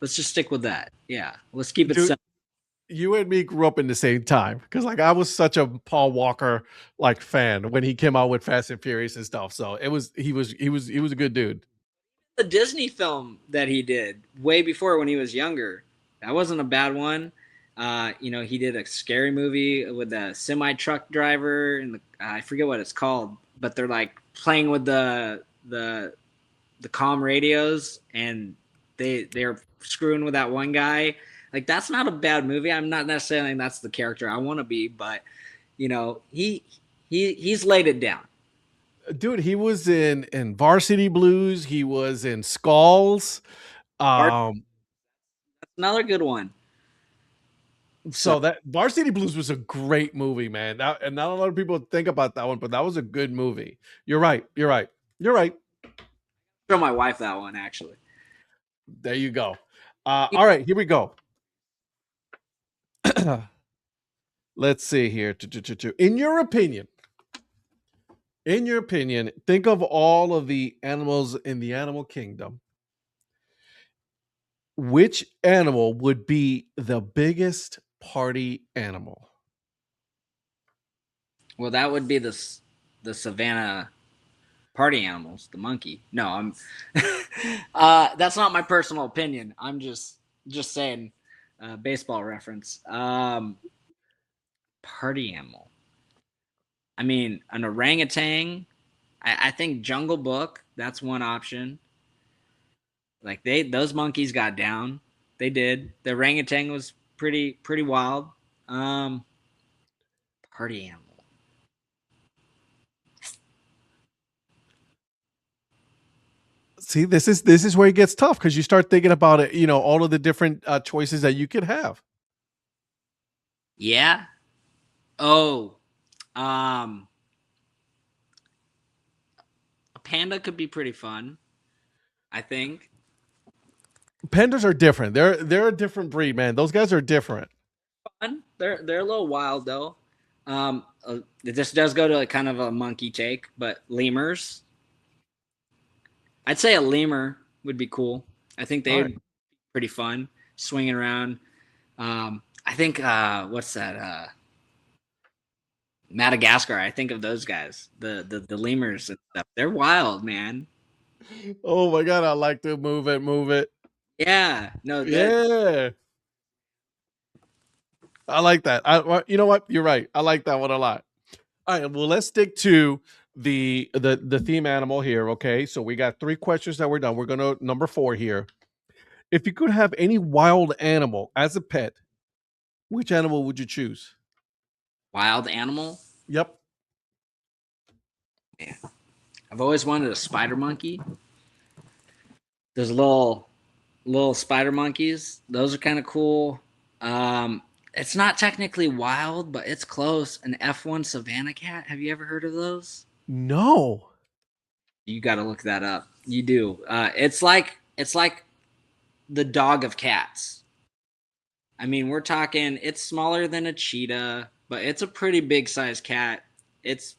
[SPEAKER 1] Let's just stick with that. Yeah, let's keep it
[SPEAKER 3] Dude,
[SPEAKER 1] simple.
[SPEAKER 3] you and me grew up in the same time because like I was such a Paul Walker like fan when he came out with Fast and Furious and stuff. So he was a good dude.
[SPEAKER 1] The Disney film that he did way before when he was younger, that wasn't a bad one. He did a scary movie with a semi truck driver, and I forget what it's called, but they're like playing with the comm radios, and they're screwing with that one guy. Like that's not a bad movie. I'm not necessarily saying that's the character I want to be, but he's laid it down.
[SPEAKER 3] Dude, he was in Varsity Blues. He was in Skulls. Um,
[SPEAKER 1] Another good one. So
[SPEAKER 3] so that Varsity Blues was a great movie, man. And not a lot of people think about that one, but that was a good movie. You're right. You're right. You're right.
[SPEAKER 1] show my wife that one actually.
[SPEAKER 3] There you go. All right, here we go. Let's see here. In your opinion, think of all of the animals in the animal kingdom. Which animal would be the biggest party animal?
[SPEAKER 1] Well, that would be the savannah party animals, the monkey. No, I'm that's not my personal opinion. I'm just saying baseball reference. Party animal. I mean, an orangutan. I think Jungle Book. That's one option. Like those monkeys got down. They did. The orangutan was pretty wild. Um, Party animal.
[SPEAKER 3] See, this is where it gets tough because you start thinking about it. All of the different choices that you could have.
[SPEAKER 1] Yeah. Oh, um, a panda could be pretty fun. I think.
[SPEAKER 3] Pandas are different. They're a different breed, man. Those guys are different.
[SPEAKER 1] Fun. They're a little wild though. This does go to kind of a monkey take, but lemurs. I'd say a lemur would be cool. I think
[SPEAKER 3] All
[SPEAKER 1] they would
[SPEAKER 3] right.
[SPEAKER 1] be pretty fun swinging around. I think what's that? Madagascar. I think of those guys, the lemurs and stuff. They're wild, man.
[SPEAKER 3] Oh my god, I like to move it, move it.
[SPEAKER 1] Yeah, no, that
[SPEAKER 3] Yeah, I like that. You know what? You're right. I like that one a lot. All right, well, let's stick to the theme animal here. Okay, so we got 3 questions that we're done. We're gonna number 4 here. If you could have any wild animal as a pet, which animal would you choose?
[SPEAKER 1] wild animal.
[SPEAKER 3] Yep.
[SPEAKER 1] Yeah. I've always wanted a spider monkey. There's little spider monkeys. Those are kind of cool. It's not technically wild, but it's close. An F1 Savannah cat. Have you ever heard of those?
[SPEAKER 3] No.
[SPEAKER 1] You got to look that up. You do. It's like the dog of cats. I mean, we're talking, it's smaller than a cheetah, but it's a pretty big sized cat. It's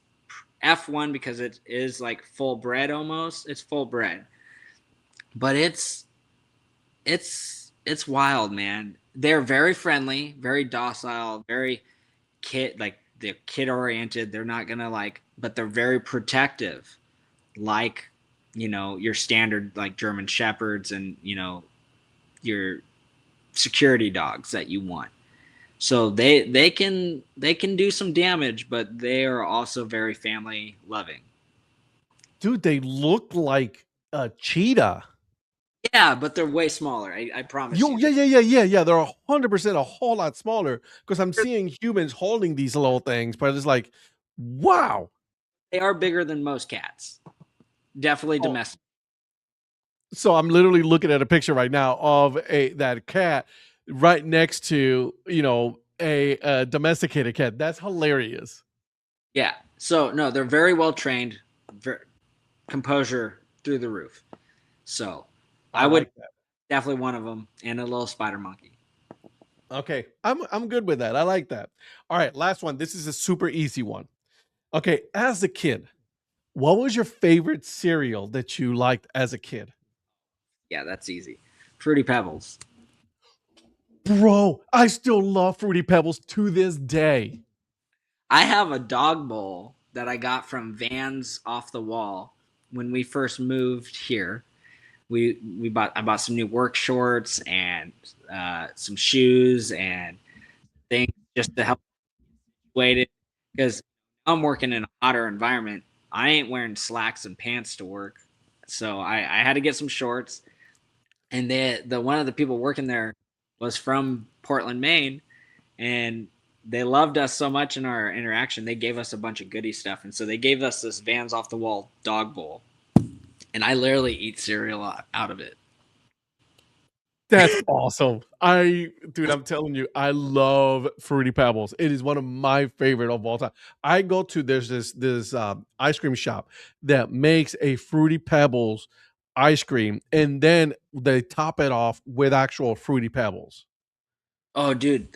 [SPEAKER 1] F1 because it is like full bred almost. It's full bred. But it's wild, man. They're very friendly, very docile, very they're kid oriented. They're not gonna but they're very protective, like your standard like German shepherds and your security dogs that you want. So they can do some damage, but they are also very family loving.
[SPEAKER 3] Dude, they look like a cheetah.
[SPEAKER 1] Yeah, but they're way smaller. I promise
[SPEAKER 3] Yo,
[SPEAKER 1] you.
[SPEAKER 3] yeah. They're 100% a whole lot smaller because I'm seeing humans holding these little things, but it's like, wow.
[SPEAKER 1] They are bigger than most cats. Definitely
[SPEAKER 3] Oh,
[SPEAKER 1] domestic.
[SPEAKER 3] so I'm literally looking at a picture right now of that cat right next to a domesticated cat. That's hilarious.
[SPEAKER 1] Yeah. So no, they're very well trained, composure through the roof. So
[SPEAKER 3] I
[SPEAKER 1] I would
[SPEAKER 3] like that.
[SPEAKER 1] definitely one of them and a little spider monkey.
[SPEAKER 3] Okay, I'm good with that. I like that. All right, last one. This is a super easy one. Okay, as a kid, what was your favorite cereal that you liked as a kid?
[SPEAKER 1] Yeah, that's easy. Fruity Pebbles.
[SPEAKER 3] Bro, I still love Fruity Pebbles to this day.
[SPEAKER 1] I have a dog bowl that I got from Vans Off the Wall when we first moved here. I bought some new work shorts and some shoes and things just to help weight it because I'm working in a hotter environment. I ain't wearing slacks and pants to work, so I had to get some shorts. And the one of the people working there was from Portland, Maine, and they loved us so much in our interaction. They gave us a bunch of goodie stuff, and so they gave us this Vans Off the Wall dog bowl, and I literally eat cereal out of it.
[SPEAKER 3] That's awesome. Dude, I'm telling you, I love Fruity Pebbles. It is one of my favorite of all time. I go to there's this ice cream shop that makes a Fruity Pebbles ice cream, and then they top it off with actual Fruity Pebbles.
[SPEAKER 1] Oh, dude,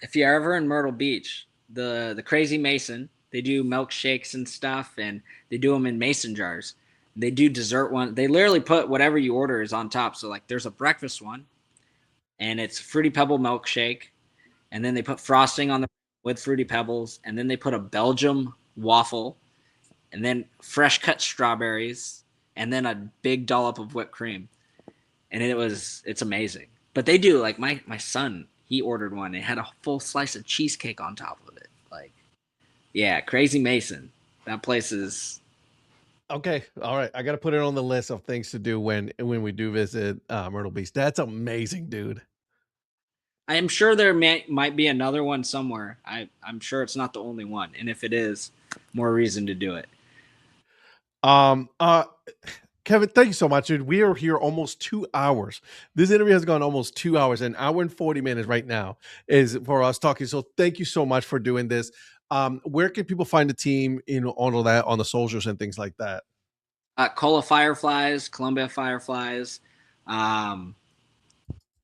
[SPEAKER 1] if you're ever in Myrtle Beach, the Crazy Mason, they do milkshakes and stuff, and they do them in mason jars. They do dessert one. They literally put whatever you order is on top. So like, there's a breakfast one, and it's Fruity Pebble milkshake, and then they put frosting on the with Fruity Pebbles, and then they put a Belgium waffle, and then fresh cut strawberries, and then a big dollop of whipped cream, and it's amazing. But they do like my son, he ordered one. It had a full slice of cheesecake on top of it. Like, yeah, Crazy Mason. That place is.
[SPEAKER 3] Okay, all right. I got to put it on the list of things to do when we do visit Myrtle Beach. That's amazing, dude.
[SPEAKER 1] I'm sure might be another one somewhere. I'm sure it's not the only one, and if it is, more reason to do it.
[SPEAKER 3] Um, uh, Kevin, thank you so much, dude. We are here almost 2 hours. This interview has gone almost 2 hours, an hour and 40 minutes right now is for us talking. So thank you so much for doing this. Where can people find the team in all of that on the socials and things like that?
[SPEAKER 1] Cola Fireflies, Columbia Fireflies. Um,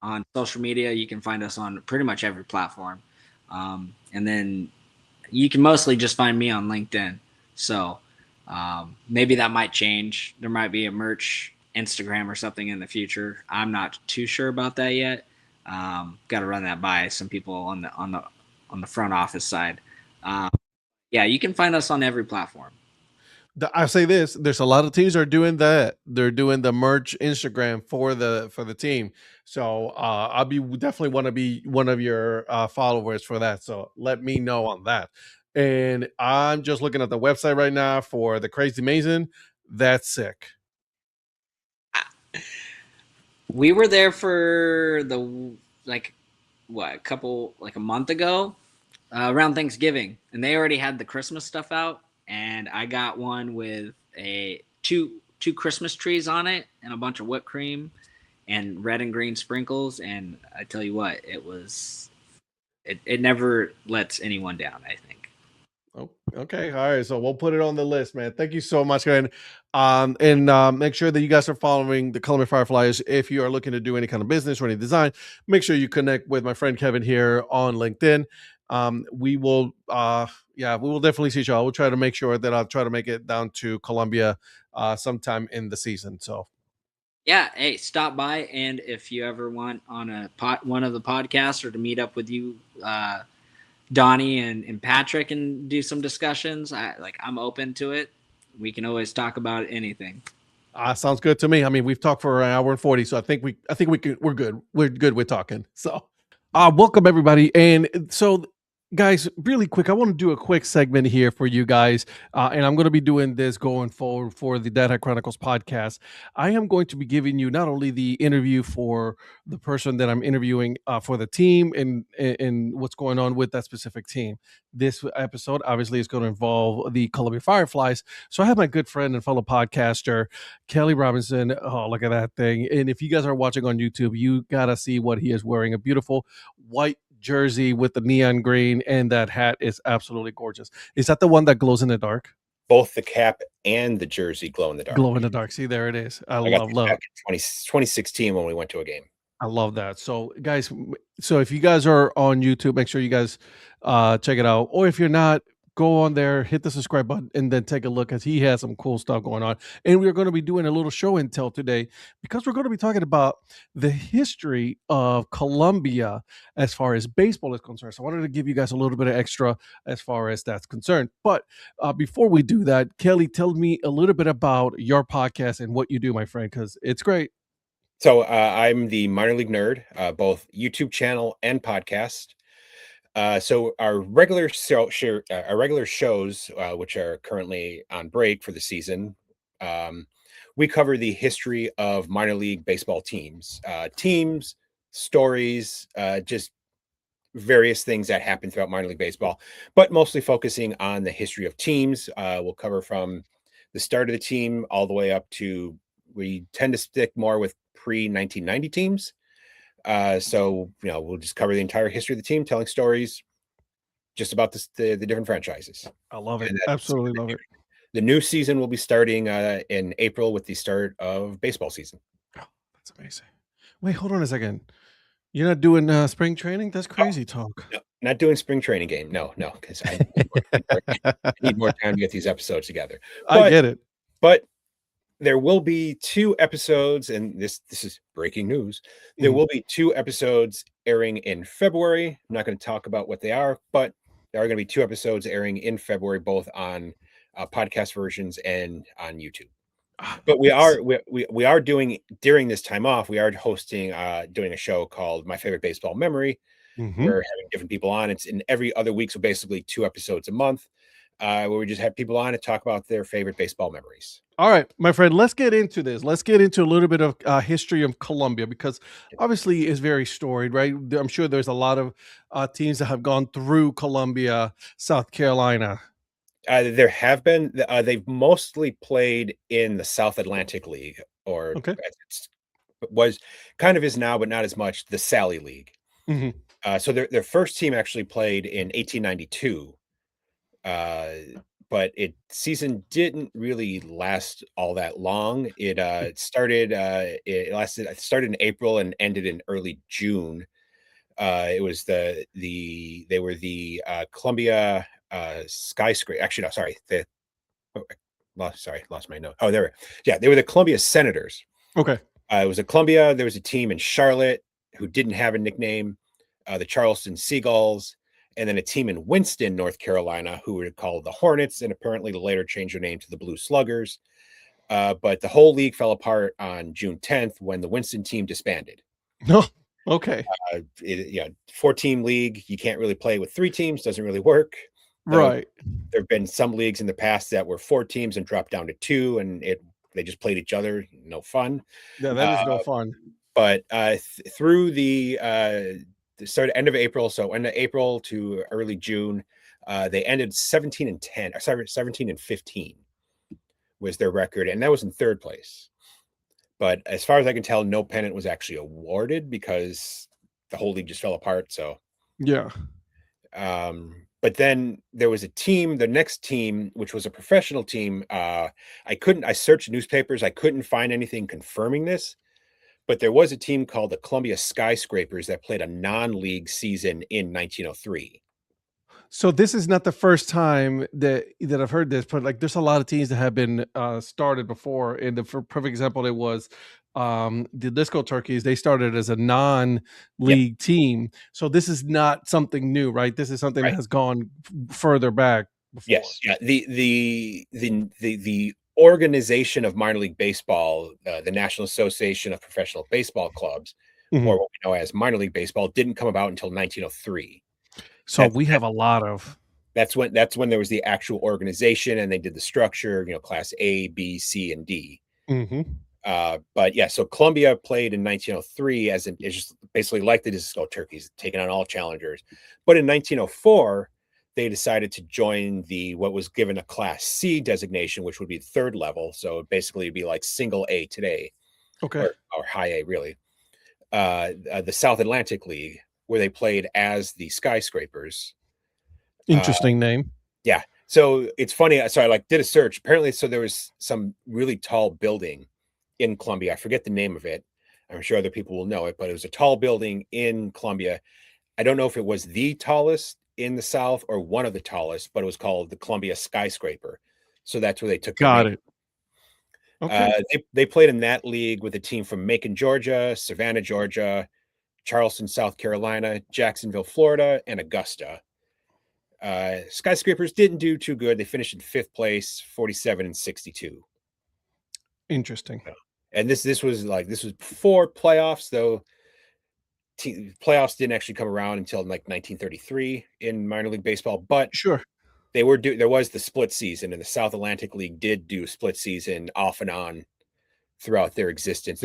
[SPEAKER 1] on social media, you can find us on pretty much every platform. And then you can mostly just find me on LinkedIn. So maybe that might change. There might be a merch Instagram or something in the future. I'm not too sure about that yet. Got to run that by some people on the front office side. Yeah, you can find us on every platform.
[SPEAKER 3] I say this: there's a lot of teams that are doing that. They're doing the merch Instagram for the team. So I'll be definitely want to be one of your followers for that. So let me know on that. And I'm just looking at the website right now for the Crazy Mason. That's sick.
[SPEAKER 1] We were there for like a month ago, around Thanksgiving, and they already had the Christmas stuff out, and I got one with a two Christmas trees on it and a bunch of whipped cream and red and green sprinkles, and I tell you what, it never lets anyone down, I think.
[SPEAKER 3] Oh, okay. All right. So we'll put it on the list, man. Thank you so much, man. Make sure that you guys are following the Color Fireflies. If you are looking to do any kind of business or any design, make sure you connect with my friend Kevin here on LinkedIn. We will, we will definitely see y'all. We'll try to make sure that I'll try to make it down to Colombia sometime in the season. So
[SPEAKER 1] Yeah, hey, stop by, and if you ever want on one of the podcasts or to meet up with you, Donnie and Patrick, and do some discussions, I'm open to it. We can always talk about anything.
[SPEAKER 3] sounds good to me. I mean, we've talked for an hour and 40, so I think we're good. We're good with talking. So welcome everybody. And so guys, really quick, I want to do a quick segment here for you guys. And I'm going to be doing this going forward for the Data Chronicles podcast. I am going to be giving you not only the interview for the person that I'm interviewing for the team and what's going on with that specific team. This episode obviously is going to involve the Columbia Fireflies. So I have my good friend and fellow podcaster, Kelly Robinson. Oh, look at that thing. And if you guys are watching on YouTube, you got to see what he is wearing. A beautiful white jersey with the neon green, and that hat is absolutely gorgeous. Is that the one that glows in the dark?
[SPEAKER 4] Both the cap and the jersey glow in the dark.
[SPEAKER 3] Glow in the dark. See, there it is. I
[SPEAKER 4] got
[SPEAKER 3] love
[SPEAKER 4] back in 2016 when we went to a game.
[SPEAKER 3] I love that. So guys, so if you guys are on YouTube, make sure you guys check it out. Or if you're not, go on there, hit the subscribe button, and then take a look, as he has some cool stuff going on. And we're going to be doing a little show and tell today, because we're going to be talking about the history of Colombia as far as baseball is concerned. So I wanted to give you guys a little bit of extra as far as that's concerned. But before we do that, Kelly, tell me a little bit about your podcast and what you do, my friend, because it's great.
[SPEAKER 4] So I'm the Minor League Nerd, both YouTube channel and podcast. So our regular shows, which are currently on break for the season, we cover the history of minor league baseball teams, stories, just various things that happen throughout minor league baseball, but mostly focusing on the history of teams. We'll cover from the start of the team all the way up to, we tend to stick more with pre-1990 teams. So, we'll just cover the entire history of the team, telling stories just about the different franchises.
[SPEAKER 3] I love it. Absolutely love it.
[SPEAKER 4] The new season will be starting in April with the start of baseball season.
[SPEAKER 3] Oh, that's amazing. Wait, hold on a second. You're not doing spring training? That's crazy talk.
[SPEAKER 4] No, not doing spring training game. No, because I need more time to get these episodes together.
[SPEAKER 3] I get it.
[SPEAKER 4] But there will be 2 episodes, and this is breaking news. There will be 2 episodes airing in February. I'm not going to talk about what they are, but there are going to be 2 episodes airing in February, both on podcast versions and on YouTube. But we are doing, during this time off, we are hosting doing a show called My Favorite Baseball Memory. We're having different people on. It's in every other week, so basically 2 episodes a month, where we just have people on to talk about their favorite baseball memories.
[SPEAKER 3] All right, my friend, let's get into this. Let's get into a little bit of history of Colombia, because obviously it's very storied, right? I'm sure there's a lot of teams that have gone through Colombia, South Carolina.
[SPEAKER 4] There have been. They've mostly played in the South Atlantic League, or it was kind of is now, but not as much, the Sally League. So their first team actually played in 1892. But season didn't really last all that long. It started in April and ended in early June. It was they were the Columbia Skyscraper. Actually, no, sorry. Lost my note. Oh, there. Yeah, they were the Columbia Senators.
[SPEAKER 3] Okay.
[SPEAKER 4] It was a Columbia. There was a team in Charlotte who didn't have a nickname, the Charleston Seagulls, and then a team in Winston, North Carolina, who were called the Hornets, and apparently later changed their name to the Blue Sluggers. But the whole league fell apart on June 10th when the Winston team disbanded.
[SPEAKER 3] No. Okay.
[SPEAKER 4] 4-team league. You can't really play with 3 teams. Doesn't really work.
[SPEAKER 3] Right.
[SPEAKER 4] There have been some leagues in the past that were 4 teams and dropped down to 2, and they just played each other. No fun.
[SPEAKER 3] Yeah, that is no fun.
[SPEAKER 4] But through the end of April, so end of April to early June, they ended 17-15 was their record, and that was in 3rd place. But as far as I can tell, no pennant was actually awarded because the whole league just fell apart. So
[SPEAKER 3] yeah.
[SPEAKER 4] But then there was a team, the next team, which was a professional team. I searched newspapers, I couldn't find anything confirming this, but there was a team called the Columbia Skyscrapers that played a non-league season in 1903.
[SPEAKER 3] So this is not the first time that I've heard this, but like there's a lot of teams that have been started before. And the for perfect example, it was the Disco Turkeys. They started as a
[SPEAKER 4] Yep,
[SPEAKER 3] non-league team. So this is not something new, right? This is something that
[SPEAKER 4] right.
[SPEAKER 3] has gone further back before.
[SPEAKER 4] Yes, yeah. The organization of minor league baseball, the National Association of Professional Baseball Clubs, or
[SPEAKER 3] Mhm.
[SPEAKER 4] what we know as minor league baseball, didn't come about until 1903.
[SPEAKER 3] So
[SPEAKER 4] That's
[SPEAKER 3] we have a lot of
[SPEAKER 4] that's when there was the actual organization and they did the structure, class A, B, C, and D.
[SPEAKER 3] Mhm.
[SPEAKER 4] But yeah, so Columbia played in 1903 it's just basically like the Disco Turkeys, taking on all challengers. But in 1904, they decided to join what was given a Class C designation, which would be third level. So basically, it'd be like single A today,
[SPEAKER 3] Okay.
[SPEAKER 4] or high A, really. The South Atlantic League, where they played as the Skyscrapers. Uh,
[SPEAKER 3] Interesting name.
[SPEAKER 4] yeah. So it's funny. So I did a search. Apparently, so there was some really tall building in Columbia. I forget the name of it. I'm sure other people will know it, but it was a tall building in Columbia. I don't know if it was the tallest in the South or one of the tallest, but it was called the Columbia Skyscraper. So that's where they took their
[SPEAKER 3] Got
[SPEAKER 4] name.
[SPEAKER 3] it. Okay.
[SPEAKER 4] They played in that league with a team from Macon, Georgia, Savannah, Georgia, Charleston, South Carolina, Jacksonville, Florida, and Augusta. Skyscrapers didn't do too good. They finished in fifth place, 47-62.
[SPEAKER 3] Interesting.
[SPEAKER 4] And this was before playoffs, though. Playoffs didn't actually come around until like 1933 in minor league baseball, but
[SPEAKER 3] Sure.
[SPEAKER 4] there was the split season, and the South Atlantic League did do split season off and on throughout their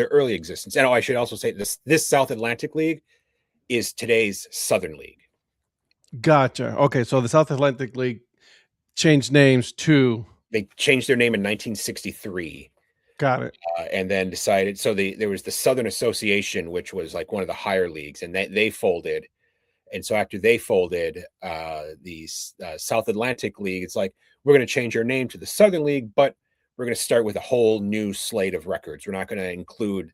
[SPEAKER 4] early existence. And I should also say this South Atlantic League is today's Southern League.
[SPEAKER 3] Gotcha. Okay, so the South Atlantic League changed names to
[SPEAKER 4] They changed their name in 1963.
[SPEAKER 3] got it.
[SPEAKER 4] And then decided, so there was the Southern Association, which was like one of the higher leagues, and they folded. And so after they folded, the South Atlantic League, it's like, we're going to change our name to the Southern League, but we're going to start with a whole new slate of records. We're not going to include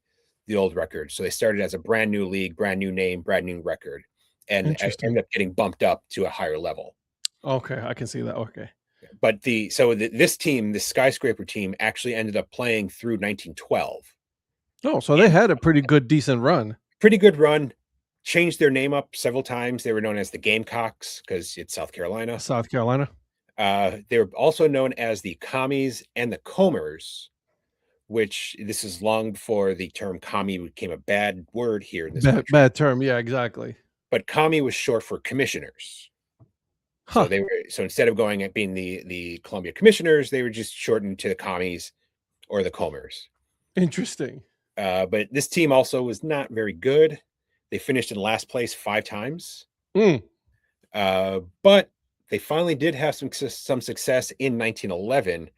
[SPEAKER 4] the old records. So they started as a brand new league, brand new name, brand new record, and
[SPEAKER 3] Interesting.
[SPEAKER 4] ended up getting bumped up to a higher level.
[SPEAKER 3] Okay, I can see that. Okay.
[SPEAKER 4] But this team, the Skyscraper team, actually ended up playing through 1912.
[SPEAKER 3] Oh, so they had a pretty good, decent run.
[SPEAKER 4] Pretty good run. Changed their name up several times. They were known as the Gamecocks because it's South Carolina.
[SPEAKER 3] South Carolina.
[SPEAKER 4] They were also known as the Commies and the Comers, which this is long before the term commie became a bad word here in this
[SPEAKER 3] Bad,
[SPEAKER 4] country.
[SPEAKER 3] bad term. Yeah, exactly.
[SPEAKER 4] But commie was short for commissioners.
[SPEAKER 3] Huh.
[SPEAKER 4] So instead of going at being the Columbia Commissioners, they were just shortened to the Commies or the Comers.
[SPEAKER 3] Interesting.
[SPEAKER 4] But this team also was not very good. They finished in last place 5 times.
[SPEAKER 3] Mm.
[SPEAKER 4] But they finally did have some success in 1911.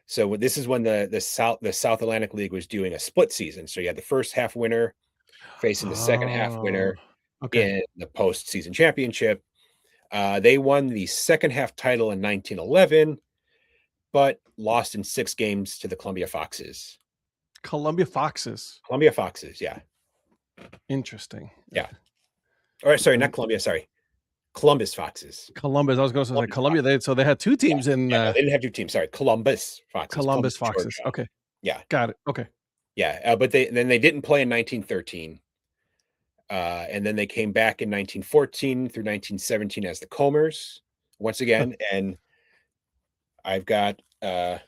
[SPEAKER 4] So this is when the South Atlantic League was doing a split season. So you had the first half winner facing the second half
[SPEAKER 3] Oh,
[SPEAKER 4] winner
[SPEAKER 3] okay.
[SPEAKER 4] in the postseason championship. They won the second half title in 1911, but lost in 6 games to the Columbia Foxes.
[SPEAKER 3] Columbia Foxes.
[SPEAKER 4] Columbia Foxes, yeah.
[SPEAKER 3] Interesting.
[SPEAKER 4] Yeah. Or sorry, not Columbia, sorry. Columbus Foxes.
[SPEAKER 3] Columbus. I was going to say
[SPEAKER 4] Columbus
[SPEAKER 3] Columbia. So they had 2 teams in
[SPEAKER 4] Yeah, no, they didn't have 2 teams. Sorry, Columbus Foxes.
[SPEAKER 3] Columbus
[SPEAKER 4] Columbus,
[SPEAKER 3] Foxes.
[SPEAKER 4] Georgia.
[SPEAKER 3] Okay.
[SPEAKER 4] Yeah,
[SPEAKER 3] Got it. Okay.
[SPEAKER 4] yeah. But they didn't play in 1913, and then they came back in 1914 through 1917 as the Comers once again. And I've got a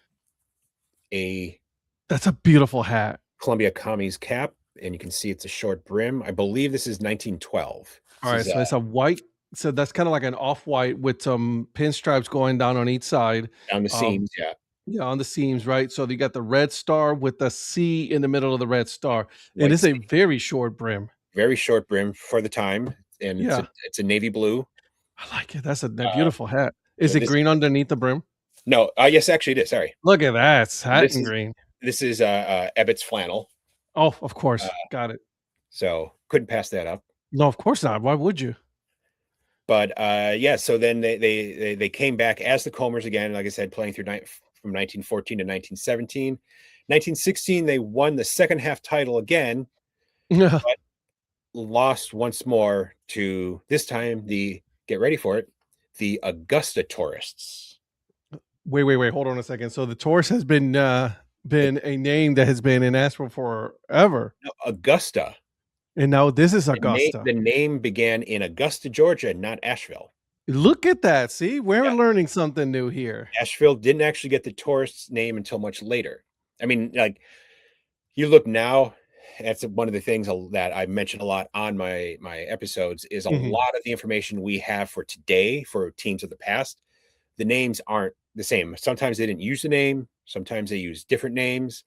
[SPEAKER 3] That's a beautiful hat.
[SPEAKER 4] Columbia Commies cap, and you can see it's a short brim. I believe this is 1912.
[SPEAKER 3] All right, so it's a white. So that's kind of like an off-white with some pinstripes going down on each side.
[SPEAKER 4] Down the
[SPEAKER 3] Um,
[SPEAKER 4] seams, yeah.
[SPEAKER 3] yeah, on the seams, right? So you got the red star with the C in the middle of the red star, and
[SPEAKER 4] White
[SPEAKER 3] it's a
[SPEAKER 4] seam.
[SPEAKER 3] very short brim.
[SPEAKER 4] Very short brim for the time, and
[SPEAKER 3] Yeah,
[SPEAKER 4] it's a navy blue.
[SPEAKER 3] I like it. That's a beautiful hat.
[SPEAKER 4] So
[SPEAKER 3] Is it green underneath the brim?
[SPEAKER 4] No, yes, actually it is. Sorry,
[SPEAKER 3] Look at that, it's hat
[SPEAKER 4] this
[SPEAKER 3] in
[SPEAKER 4] is
[SPEAKER 3] green.
[SPEAKER 4] Ebbets flannel.
[SPEAKER 3] Oh, of course, got it.
[SPEAKER 4] So couldn't pass that up.
[SPEAKER 3] No, of course not. Why would you?
[SPEAKER 4] But yeah, so then they came back as the Comers again, like I said, playing through from 1914 to 1917. 1916, they won the second half title again,
[SPEAKER 3] Yeah.
[SPEAKER 4] but lost once more to, this time, get ready for it, the Augusta Tourists.
[SPEAKER 3] Wait. Hold on a second. So the Taurus has been a name that has been in Asheville forever,
[SPEAKER 4] No, Augusta.
[SPEAKER 3] and now this is Augusta.
[SPEAKER 4] The name began in Augusta, Georgia, not Asheville.
[SPEAKER 3] Look at that. See, we're
[SPEAKER 4] Yeah.
[SPEAKER 3] learning something new here.
[SPEAKER 4] Asheville didn't actually get the Tourists name until much later. I mean, like, you look now, that's one of the things that I mentioned a lot on my episodes, is a
[SPEAKER 3] Mhm.
[SPEAKER 4] lot of the information we have for today for teams of the past. The names aren't the same. Sometimes they didn't use the name. Sometimes they use different names.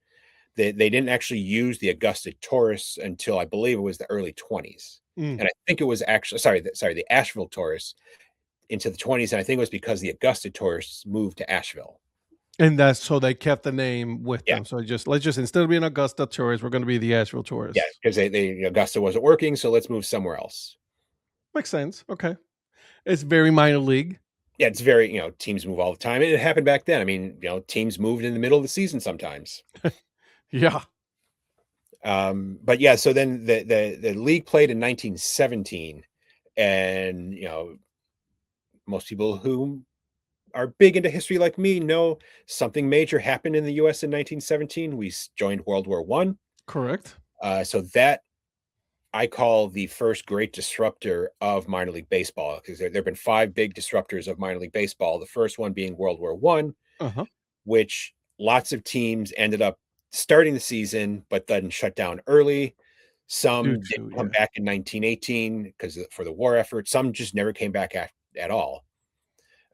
[SPEAKER 4] They didn't actually use the Augusta Taurus until, I believe, it was the early 20s.
[SPEAKER 3] Mm.
[SPEAKER 4] And I think it was actually, the Asheville Taurus into the 20s. And I think it was because the Augusta Taurus moved to Asheville.
[SPEAKER 3] And that's so they kept the name with
[SPEAKER 4] Yeah.
[SPEAKER 3] them. So let's just instead of being Augusta Tourists, we're going to be the Asheville Tourists.
[SPEAKER 4] Yeah, because Augusta wasn't working, so let's move somewhere else.
[SPEAKER 3] Makes sense. Okay. It's very minor league.
[SPEAKER 4] Yeah, it's very, teams move all the time. And it happened back then. I mean, teams moved in the middle of the season sometimes.
[SPEAKER 3] Yeah.
[SPEAKER 4] But yeah, so then the league played in 1917, and most people who are big into history like me know something major happened in the U.S. in 1917. We joined World War I.
[SPEAKER 3] Correct.
[SPEAKER 4] So that I call the first great disruptor of minor league baseball, because there have been 5 big disruptors of minor league baseball. The first one being World War I,
[SPEAKER 3] Uh-huh.
[SPEAKER 4] which lots of teams ended up starting the season, but then shut down early. Some did come back in 1918 because for the war effort. Some just never came back at all.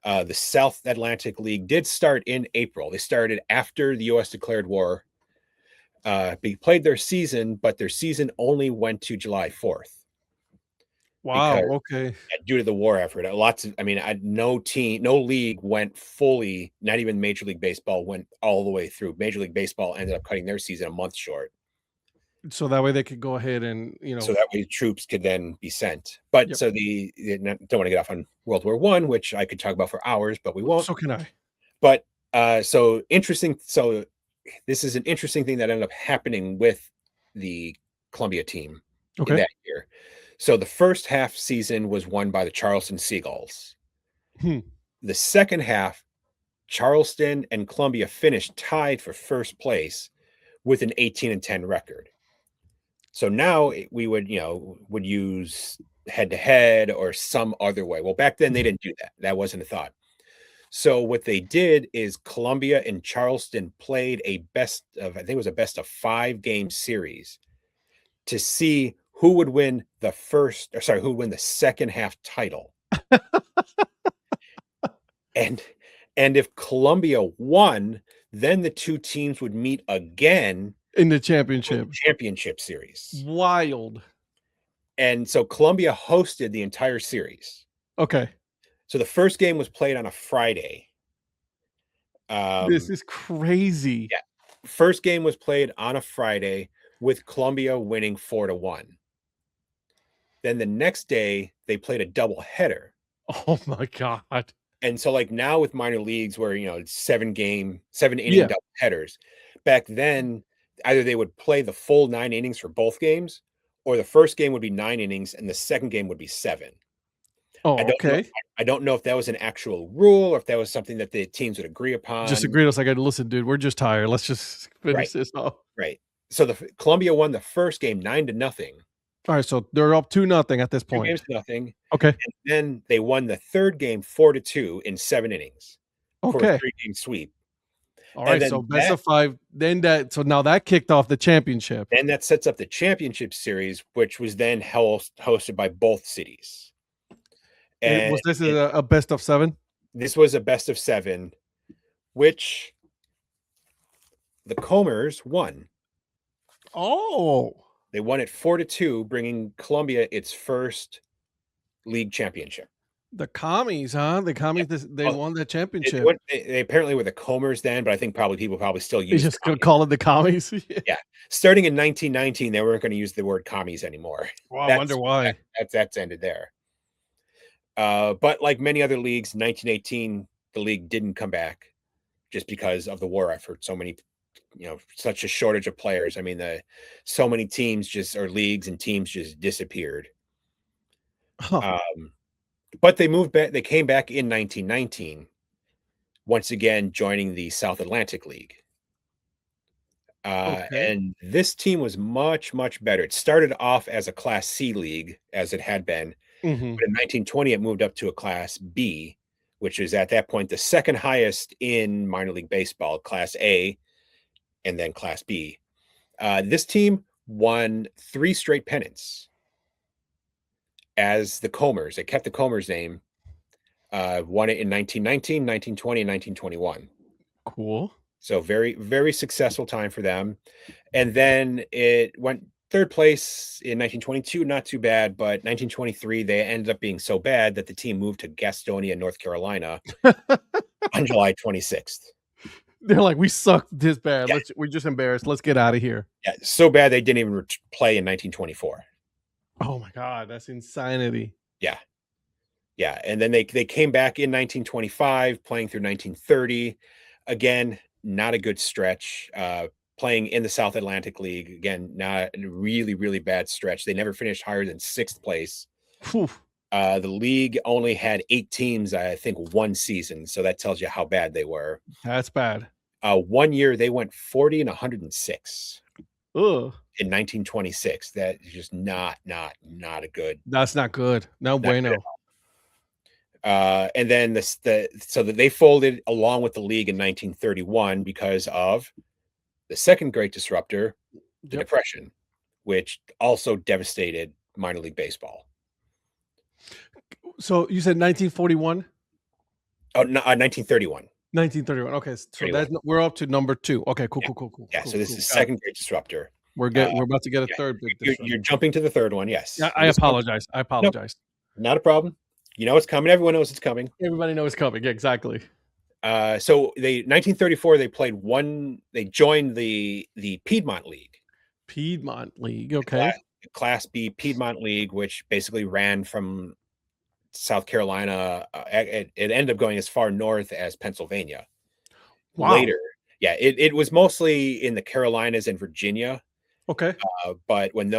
[SPEAKER 4] The South Atlantic League did start in April. They started after the U.S. declared war. They played their season, but their season only went to July 4th.
[SPEAKER 3] Wow. Okay.
[SPEAKER 4] Due to the war effort, no league went fully, not even Major League Baseball went all the way through. Major League Baseball ended up cutting their season a month short.
[SPEAKER 3] So that way they could go ahead and,
[SPEAKER 4] so that way troops could then be sent. But so don't want to get off on World War I, which I could talk about for hours, but we won't.
[SPEAKER 3] So can I.
[SPEAKER 4] But so interesting. So this is an interesting thing that ended up happening with the Columbia team in that year. So the first half season was won by the Charleston Seagulls. The second half, Charleston and Columbia finished tied for first place with an 18-10 record. So now we would use head-to-head or some other way. Well, back then they didn't do that. That wasn't a thought. So what they did is Columbia and Charleston played I think it was a best of 5 game series to see who would win who would win the second half title. and if Columbia won, then the 2 teams would meet again
[SPEAKER 3] in the championship
[SPEAKER 4] series.
[SPEAKER 3] Wild.
[SPEAKER 4] And so Columbia hosted the entire series.
[SPEAKER 3] Okay.
[SPEAKER 4] So the first game was played on a Friday.
[SPEAKER 3] This is crazy.
[SPEAKER 4] Yeah. First game was played on a Friday with Columbia winning 4-1. Then the next day they played a double header.
[SPEAKER 3] Oh my God.
[SPEAKER 4] And so like now with minor leagues where, it's 7 inning double headers, back then either they would play the full 9 innings for both games, or the first game would be 9 innings and the second game would be 7.
[SPEAKER 3] Oh, okay.
[SPEAKER 4] I don't know if that was an actual rule or if that was something that the teams would agree upon.
[SPEAKER 3] Just agreed. I was like, listen, dude, we're just tired. Let's just finish this off.
[SPEAKER 4] Right. So the Columbia won the first game 9-0.
[SPEAKER 3] All right, so they're up 2-0 at this
[SPEAKER 4] 2
[SPEAKER 3] point.
[SPEAKER 4] games to nothing.
[SPEAKER 3] Okay.
[SPEAKER 4] And then they won the third game 4-2 in 7 innings.
[SPEAKER 3] Okay.
[SPEAKER 4] For a 3-game sweep.
[SPEAKER 3] All right, so best of 5. So now that kicked off the championship.
[SPEAKER 4] And that sets up the championship series, which was then hosted by both cities.
[SPEAKER 3] And was this a best of 7?
[SPEAKER 4] This was a best of 7, which the Comers won.
[SPEAKER 3] Oh.
[SPEAKER 4] They won it 4-2, bringing Columbia its first league championship.
[SPEAKER 3] The commies, huh? The commies, they won the championship.
[SPEAKER 4] They apparently were the Comers then, but I think people still use.
[SPEAKER 3] They just gonna call it the commies.
[SPEAKER 4] Yeah. Starting in 1919, they weren't going to use the word commies anymore.
[SPEAKER 3] Well, I wonder why.
[SPEAKER 4] That's ended there. But like many other leagues, 1918, the league didn't come back just because of the war effort. So many, such a shortage of players. I mean, so many teams or leagues and teams just disappeared.
[SPEAKER 3] Huh.
[SPEAKER 4] But they moved back. They came back in 1919, once again joining the South Atlantic League.
[SPEAKER 3] Okay.
[SPEAKER 4] And this team was much, much better. It started off as a Class C league, as it had been.
[SPEAKER 3] Hmm.
[SPEAKER 4] But in 1920, it moved up to a Class B, which is at that point the second highest in minor league baseball, Class A, and then Class B. This team won 3 straight pennants as the Comers. They kept the Comers name, won it in 1919, 1920, and 1921.
[SPEAKER 3] Cool.
[SPEAKER 4] So very, very successful time for them. And then it went third place in 1922, not too bad, but 1923, they ended up being so bad that the team moved to Gastonia, North Carolina on July 26th.
[SPEAKER 3] They're like, we suck this bad.
[SPEAKER 4] Yeah.
[SPEAKER 3] We're just embarrassed. Let's get out of here.
[SPEAKER 4] Yeah, so bad they didn't even play in 1924.
[SPEAKER 3] Oh my God, that's insanity.
[SPEAKER 4] Yeah. Yeah. And then they came back in 1925, playing through 1930. Again, not a good stretch. Playing in the South Atlantic League. Again, not a really, really bad stretch. They never finished higher than 6th place.
[SPEAKER 3] Whew.
[SPEAKER 4] The league only had 8 teams, I think, one season. So that tells you how bad they were.
[SPEAKER 3] That's bad.
[SPEAKER 4] 1 year, they went 40 and 106
[SPEAKER 3] Ugh.
[SPEAKER 4] in 1926. That is just not a good.
[SPEAKER 3] That's not good. No bueno.
[SPEAKER 4] And then so that they folded along with the league in 1931 because of the second great disruptor, the
[SPEAKER 3] Yep.
[SPEAKER 4] Depression, which also devastated minor league baseball.
[SPEAKER 3] So you said 1941?
[SPEAKER 4] Oh, no, 1931.
[SPEAKER 3] 1931. Okay, so
[SPEAKER 4] 31.
[SPEAKER 3] we're up to number 2. Okay, cool.
[SPEAKER 4] Yeah,
[SPEAKER 3] cool,
[SPEAKER 4] so this
[SPEAKER 3] cool.
[SPEAKER 4] is second great disruptor.
[SPEAKER 3] We're about to get a
[SPEAKER 4] yeah,
[SPEAKER 3] third big disruptor.
[SPEAKER 4] You're jumping to the third one, yes.
[SPEAKER 3] Yeah, I apologize.
[SPEAKER 4] Not a problem. You know it's coming. Everyone knows it's coming.
[SPEAKER 3] Everybody knows it's coming. Yeah, exactly.
[SPEAKER 4] So 1934 they joined the Piedmont League.
[SPEAKER 3] Piedmont League. Okay.
[SPEAKER 4] Class B Piedmont League, which basically ran from South Carolina. It ended up going as far north as Pennsylvania.
[SPEAKER 3] Wow.
[SPEAKER 4] Later. Yeah, it was mostly in the Carolinas and Virginia.
[SPEAKER 3] Okay.
[SPEAKER 4] But when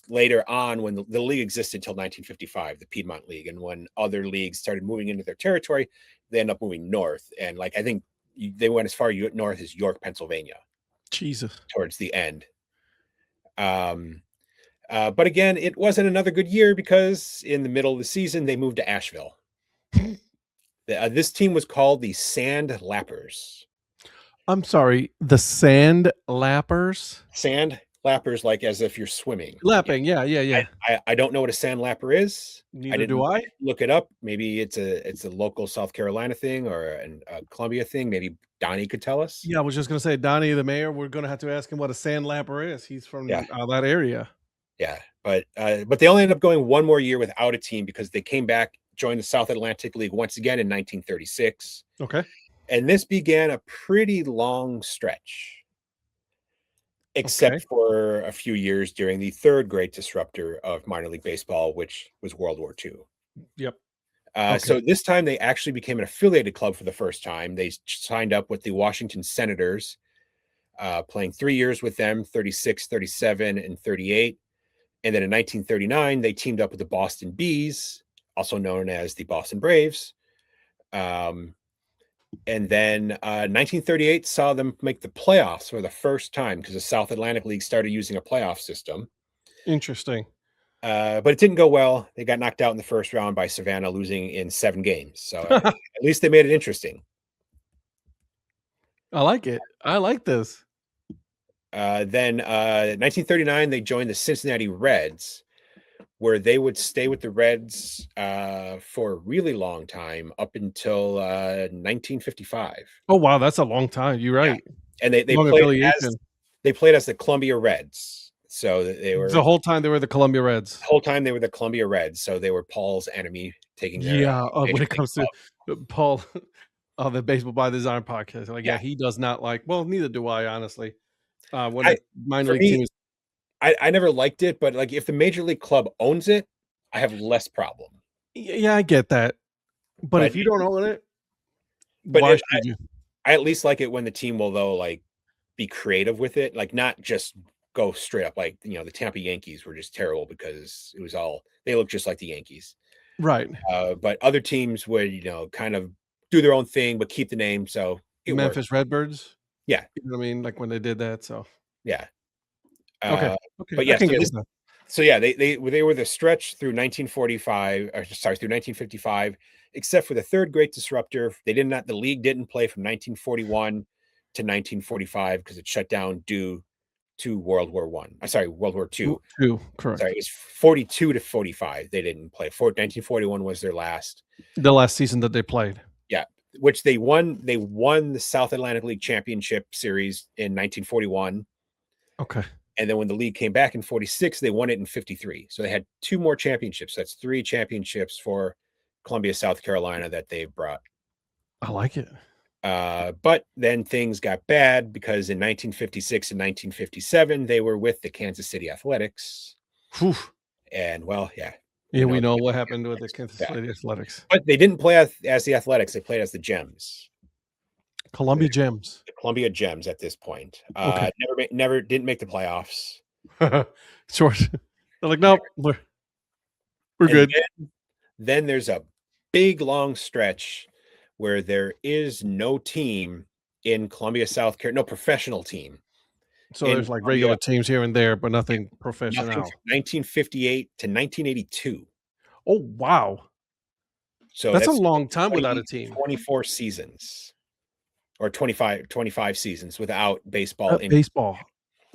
[SPEAKER 4] later on, when the league existed until 1955, the Piedmont League, and when other leagues started moving into their territory, they ended up moving north. And I think they went as far north as York, Pennsylvania.
[SPEAKER 3] Jesus.
[SPEAKER 4] Towards the end. But again, it wasn't another good year because in the middle of the season, they moved to Asheville. This team was called the Sand Lappers.
[SPEAKER 3] I'm sorry, the Sand Lappers?
[SPEAKER 4] Sand Lappers, like as if you're swimming.
[SPEAKER 3] Lapping, yeah.
[SPEAKER 4] I don't know what a sand lapper is.
[SPEAKER 3] Neither do I.
[SPEAKER 4] Look it up. Maybe it's a local South Carolina thing or a Columbia thing. Maybe Donnie could tell us.
[SPEAKER 3] Yeah, I was just gonna say, Donnie, the mayor. We're gonna have to ask him what a sand lapper is. He's from that area.
[SPEAKER 4] Yeah, but they only ended up going one more year without a team because they came back, joined the South Atlantic League once again in 1936.
[SPEAKER 3] Okay.
[SPEAKER 4] And this began a pretty long stretch, except for a few years during the third great disruptor of minor league baseball, which was World War II.
[SPEAKER 3] Yep.
[SPEAKER 4] So this time they actually became an affiliated club for the first time. They signed up with the Washington Senators, playing 3 years with them, 36, 37, and 38. And then in 1939, they teamed up with the Boston Bees, also known as the Boston Braves. And then 1938 saw them make the playoffs for the first time because the South Atlantic League started using a playoff system.
[SPEAKER 3] Interesting.
[SPEAKER 4] But it didn't go well. They got knocked out in the first round by Savannah, losing in 7 games. So at least they made it interesting.
[SPEAKER 3] I like it. I like this.
[SPEAKER 4] Then 1939, they joined the Cincinnati Reds, where they would stay with the Reds for a really long time, up until 1955.
[SPEAKER 3] Oh wow, that's a long time. You're right.
[SPEAKER 4] Yeah. And they played as the Columbia Reds. So they were
[SPEAKER 3] the whole time they were the Columbia Reds.
[SPEAKER 4] The whole time they were the Columbia Reds. So they were Paul's enemy, taking their
[SPEAKER 3] when it comes to Paul, the Baseball by Design podcast, he does not like. Well, neither do I, honestly. When minor league teams,
[SPEAKER 4] I never liked it, but if the major league club owns it, I have less problem.
[SPEAKER 3] Yeah, I get that. But if you don't own it,
[SPEAKER 4] but
[SPEAKER 3] why should you?
[SPEAKER 4] I at least like it when the team will though like be creative with it, like not just go straight up. Like the Tampa Yankees were just terrible because it was all they look just like the Yankees.
[SPEAKER 3] Right.
[SPEAKER 4] But other teams would kind of do their own thing but keep the name, so it worked.
[SPEAKER 3] Memphis Redbirds.
[SPEAKER 4] Yeah,
[SPEAKER 3] You know what I mean? Like when they did that. So
[SPEAKER 4] yeah.
[SPEAKER 3] okay.
[SPEAKER 4] Uh,
[SPEAKER 3] Okay.
[SPEAKER 4] but
[SPEAKER 3] I
[SPEAKER 4] yeah,
[SPEAKER 3] can get with that.
[SPEAKER 4] so yeah, they were the stretch through 1945, or sorry, through 1955, except for the third great disruptor. The league didn't play from 1941 to 1945 because it shut down due to World War One. Sorry, World War Two.
[SPEAKER 3] Two, correct.
[SPEAKER 4] Sorry, it was 42 to 45. They didn't play. 1941 was their last.
[SPEAKER 3] The last season that they played.
[SPEAKER 4] Yeah, which they won. They won the South Atlantic League Championship Series in 1941.
[SPEAKER 3] Okay.
[SPEAKER 4] And then when the league came back in 46, they won it in 53. So they had two more championships. That's three championships for Columbia, South Carolina that they brought.
[SPEAKER 3] I like it.
[SPEAKER 4] But then things got bad because in 1956 and 1957, they were with the Kansas City Athletics.
[SPEAKER 3] Whew.
[SPEAKER 4] And well, yeah.
[SPEAKER 3] Yeah, we know what happened with the Kansas City Athletics.
[SPEAKER 4] But they didn't play as the Athletics. They played as the Gems.
[SPEAKER 3] Columbia Gems.
[SPEAKER 4] The Columbia Gems at this point.
[SPEAKER 3] Okay.
[SPEAKER 4] Never didn't make the playoffs.
[SPEAKER 3] Short. They're like, nope, we're good.
[SPEAKER 4] Then there's a big long stretch where there is no team in Columbia, South Carolina, no professional team.
[SPEAKER 3] So there's like regular teams here and there, but nothing professional.
[SPEAKER 4] Nothing from 1958 to 1982.
[SPEAKER 3] Oh, wow.
[SPEAKER 4] So
[SPEAKER 3] that's a long time without a team.
[SPEAKER 4] 24 seasons or 25 seasons without baseball.
[SPEAKER 3] Baseball.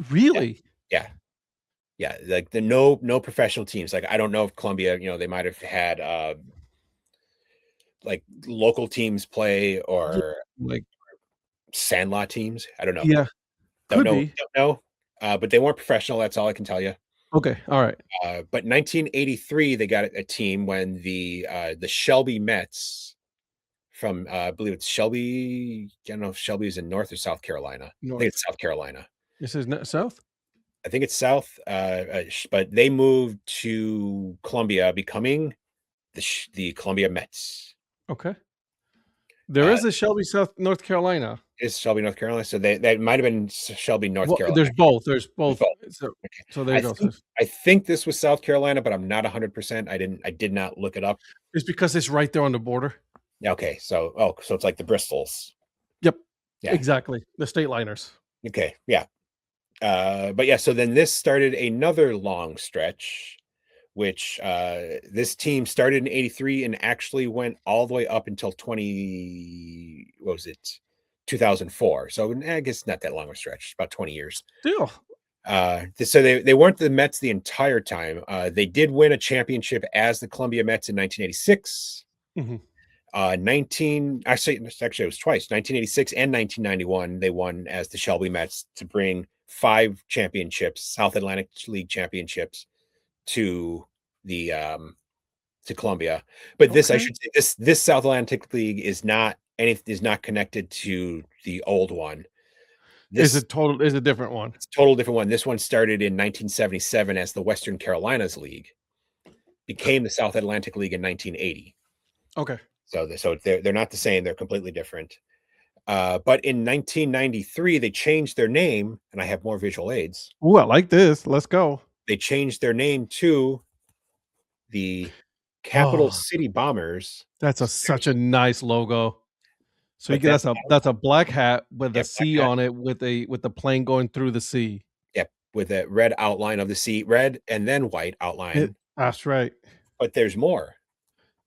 [SPEAKER 3] Really?
[SPEAKER 4] Yeah. Yeah. Like the no professional teams. Like, I don't know if Columbia, they might have had like local teams play or
[SPEAKER 3] like
[SPEAKER 4] Sandlot teams. I don't know.
[SPEAKER 3] Yeah.
[SPEAKER 4] Don't know. But they weren't professional. That's all I can tell you.
[SPEAKER 3] Okay. All right.
[SPEAKER 4] But 1983, they got a team when the Shelby Mets from I believe it's Shelby. I don't know if Shelby is in North or South Carolina.
[SPEAKER 3] North.
[SPEAKER 4] I think it's South Carolina.
[SPEAKER 3] This is South?
[SPEAKER 4] I think it's South. But they moved to Columbia, becoming the Columbia Mets.
[SPEAKER 3] Okay. There is a Shelby, North Carolina.
[SPEAKER 4] It's Shelby, North Carolina. So that might have been Shelby, North Carolina.
[SPEAKER 3] There's both. So there you go.
[SPEAKER 4] I think this was South Carolina, but I'm not 100%. I did not look it up.
[SPEAKER 3] It's because it's right there on the border.
[SPEAKER 4] Okay. So it's like the Bristols.
[SPEAKER 3] Yep.
[SPEAKER 4] Yeah.
[SPEAKER 3] Exactly. The state liners.
[SPEAKER 4] Okay. Yeah. But yeah, so then this started another long stretch, which this team started in 83 and actually went all the way up until 2004. So I guess not that long a stretch, about 20 years.
[SPEAKER 3] Still.
[SPEAKER 4] So they weren't the Mets the entire time. They did win a championship as the Columbia Mets in 1986.
[SPEAKER 3] Mm-hmm.
[SPEAKER 4] Actually, it was twice. 1986 and 1991, they won as the Shelby Mets to bring 5 championships, South Atlantic League championships, to the to Columbia. But this, I should say, this South Atlantic League is not connected to the old one.
[SPEAKER 3] Is a different one.
[SPEAKER 4] It's a total different one. This one started in 1977 as the Western Carolinas League, became the South Atlantic League in 1980.
[SPEAKER 3] Okay.
[SPEAKER 4] So they're not the same. They're completely different. But in 1993, they changed their name, and I have more visual aids.
[SPEAKER 3] Ooh, I like this. Let's go.
[SPEAKER 4] They changed their name to the Capital City Bombers.
[SPEAKER 3] That's such a nice logo. So that's a black hat with a C on it with the plane going through the sea.
[SPEAKER 4] Yep, with a red outline of the sea, red and then white outline.
[SPEAKER 3] That's right.
[SPEAKER 4] But there's more.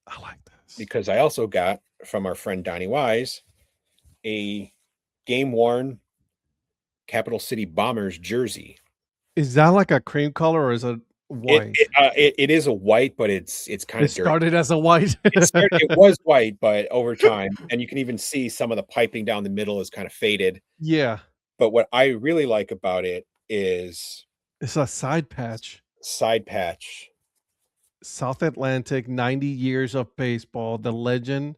[SPEAKER 3] I like this
[SPEAKER 4] because I also got from our friend Donnie Wise a game-worn Capital City Bombers jersey.
[SPEAKER 3] Is that like a cream color or is it white?
[SPEAKER 4] It is a white, but it's kind of dirty.
[SPEAKER 3] It started as a white.
[SPEAKER 4] It was white, but over time, and you can even see some of the piping down the middle is kind of faded.
[SPEAKER 3] Yeah.
[SPEAKER 4] But what I really like about it is
[SPEAKER 3] it's a side patch. South Atlantic, 90 years of baseball, the legend,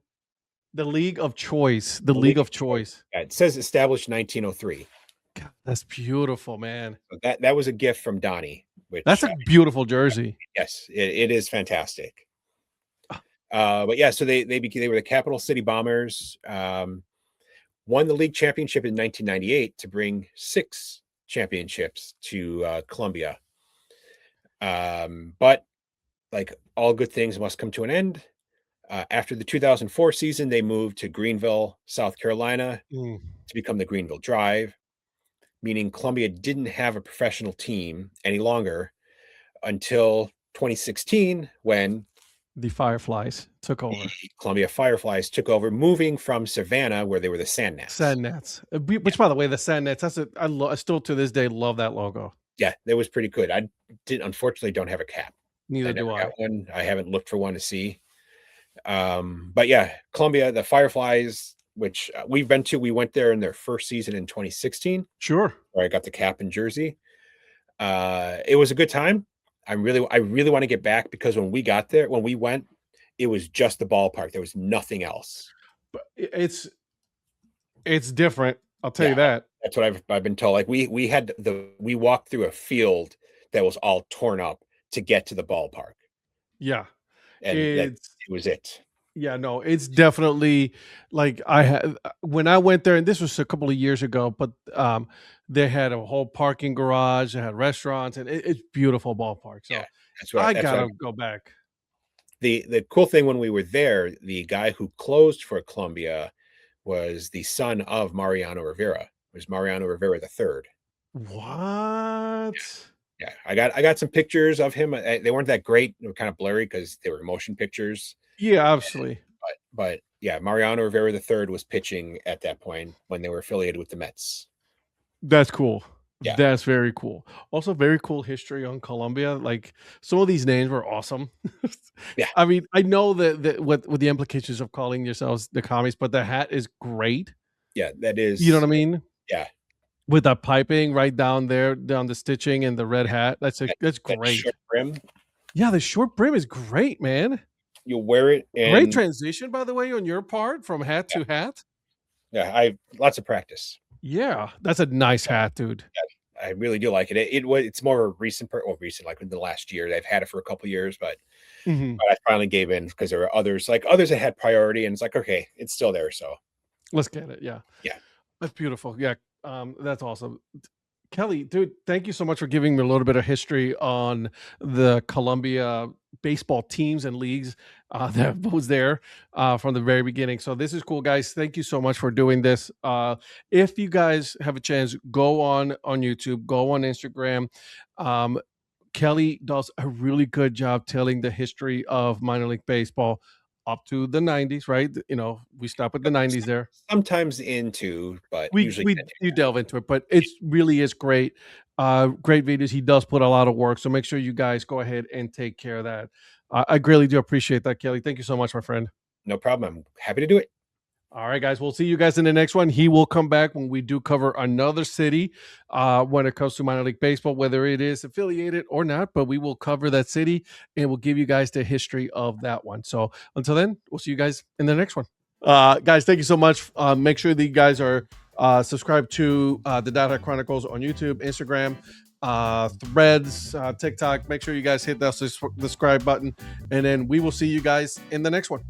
[SPEAKER 3] the league of choice, the league of choice.
[SPEAKER 4] Yeah, it says established 1903.
[SPEAKER 3] God, that's beautiful, man.
[SPEAKER 4] So that was a gift from Donnie.
[SPEAKER 3] That's a beautiful jersey.
[SPEAKER 4] Yes, it is fantastic. But yeah, so they were the Capital City Bombers. Won the league championship in 1998 to bring 6 championships to Columbia. But like all good things must come to an end. After the 2004 season, they moved to Greenville, South Carolina,
[SPEAKER 3] Mm.
[SPEAKER 4] to become the Greenville Drive, meaning Columbia didn't have a professional team any longer until 2016 when
[SPEAKER 3] The Fireflies took over.
[SPEAKER 4] the Columbia Fireflies took over, moving from Savannah, where they were the Sand Gnats.
[SPEAKER 3] Sand Nets, which by the way, the Sand Nets. I still to this day love that logo.
[SPEAKER 4] Yeah, that was pretty good. I unfortunately don't have a cap.
[SPEAKER 3] Neither do
[SPEAKER 4] never
[SPEAKER 3] I.
[SPEAKER 4] got one. I haven't looked for one to see. But yeah, Columbia, the Fireflies, which we've been to, we went there in their first season in 2016,
[SPEAKER 3] Sure.
[SPEAKER 4] where I got the cap and jersey. It was a good time. I really want to get back because when we went, it was just the ballpark. There was nothing else.
[SPEAKER 3] But it's different. I'll tell
[SPEAKER 4] Yeah,
[SPEAKER 3] you that.
[SPEAKER 4] That's what I've been told. Like we walked through a field that was all torn up to get to the ballpark,
[SPEAKER 3] Yeah.
[SPEAKER 4] and it was it.
[SPEAKER 3] Yeah, no, it's definitely like I had when I went there, and this was a couple of years ago, but they had a whole parking garage, they had restaurants, and it's beautiful ballpark. So
[SPEAKER 4] Yeah,
[SPEAKER 3] I gotta go back.
[SPEAKER 4] The cool thing when we were there, the guy who closed for Columbia was the son of Mariano Rivera. It was Mariano Rivera the third.
[SPEAKER 3] What?
[SPEAKER 4] Yeah, I got some pictures of him. They weren't that great. They were kind of blurry because they were motion pictures.
[SPEAKER 3] Yeah, absolutely.
[SPEAKER 4] But yeah, Mariano Rivera the third was pitching at that point when they were affiliated with the Mets.
[SPEAKER 3] That's cool.
[SPEAKER 4] Yeah.
[SPEAKER 3] That's very cool. Also, very cool history on Columbia. Like some of these names were awesome.
[SPEAKER 4] Yeah.
[SPEAKER 3] I mean, I know that what the implications of calling yourselves the commies, but the hat is great.
[SPEAKER 4] Yeah, that is.
[SPEAKER 3] You know what I mean?
[SPEAKER 4] Yeah.
[SPEAKER 3] With that piping right down there, down the stitching and the red hat. That's
[SPEAKER 4] That
[SPEAKER 3] great.
[SPEAKER 4] short brim.
[SPEAKER 3] Yeah, the short brim is great, man.
[SPEAKER 4] You wear it, and
[SPEAKER 3] Great transition, by the way, on your part from hat to hat.
[SPEAKER 4] yeah, I lots of practice.
[SPEAKER 3] Yeah, that's a nice hat, dude.
[SPEAKER 4] I really do like it. It's more of a recent, like in the last year. They've had it for a couple years, but
[SPEAKER 3] Mhm.
[SPEAKER 4] I finally gave in because there were others that had priority, and it's like, okay, it's still there. So
[SPEAKER 3] Let's get it. Yeah.
[SPEAKER 4] Yeah.
[SPEAKER 3] That's beautiful. Yeah. That's awesome. Kelly, dude, thank you so much for giving me a little bit of history on the Columbia baseball teams and leagues that was there from the very beginning. So this is cool, guys. Thank you so much for doing this. If you guys have a chance, go on YouTube, go on Instagram. Kelly does a really good job telling the history of minor league baseball up to the 90s, right? You know, we stop at the 90s there.
[SPEAKER 4] sometimes into, but
[SPEAKER 3] We
[SPEAKER 4] usually
[SPEAKER 3] you delve into it, but it's really is great. Great videos. He does put a lot of work, so make sure you guys go ahead and take care of that. I greatly do appreciate that, Kelly. Thank you so much, my friend.
[SPEAKER 4] no problem. I'm happy to do it.
[SPEAKER 3] All right, guys. We'll see you guys in the next one. He will come back when we do cover another city when it comes to minor league baseball, whether it is affiliated or not, but we will cover that city and we'll give you guys the history of that one. So until then, we'll see you guys in the next one. Guys, thank you so much. Make sure that you guys are subscribed to the Data Chronicles on YouTube, Instagram, Threads, TikTok. Make sure you guys hit that subscribe button, and then we will see you guys in the next one.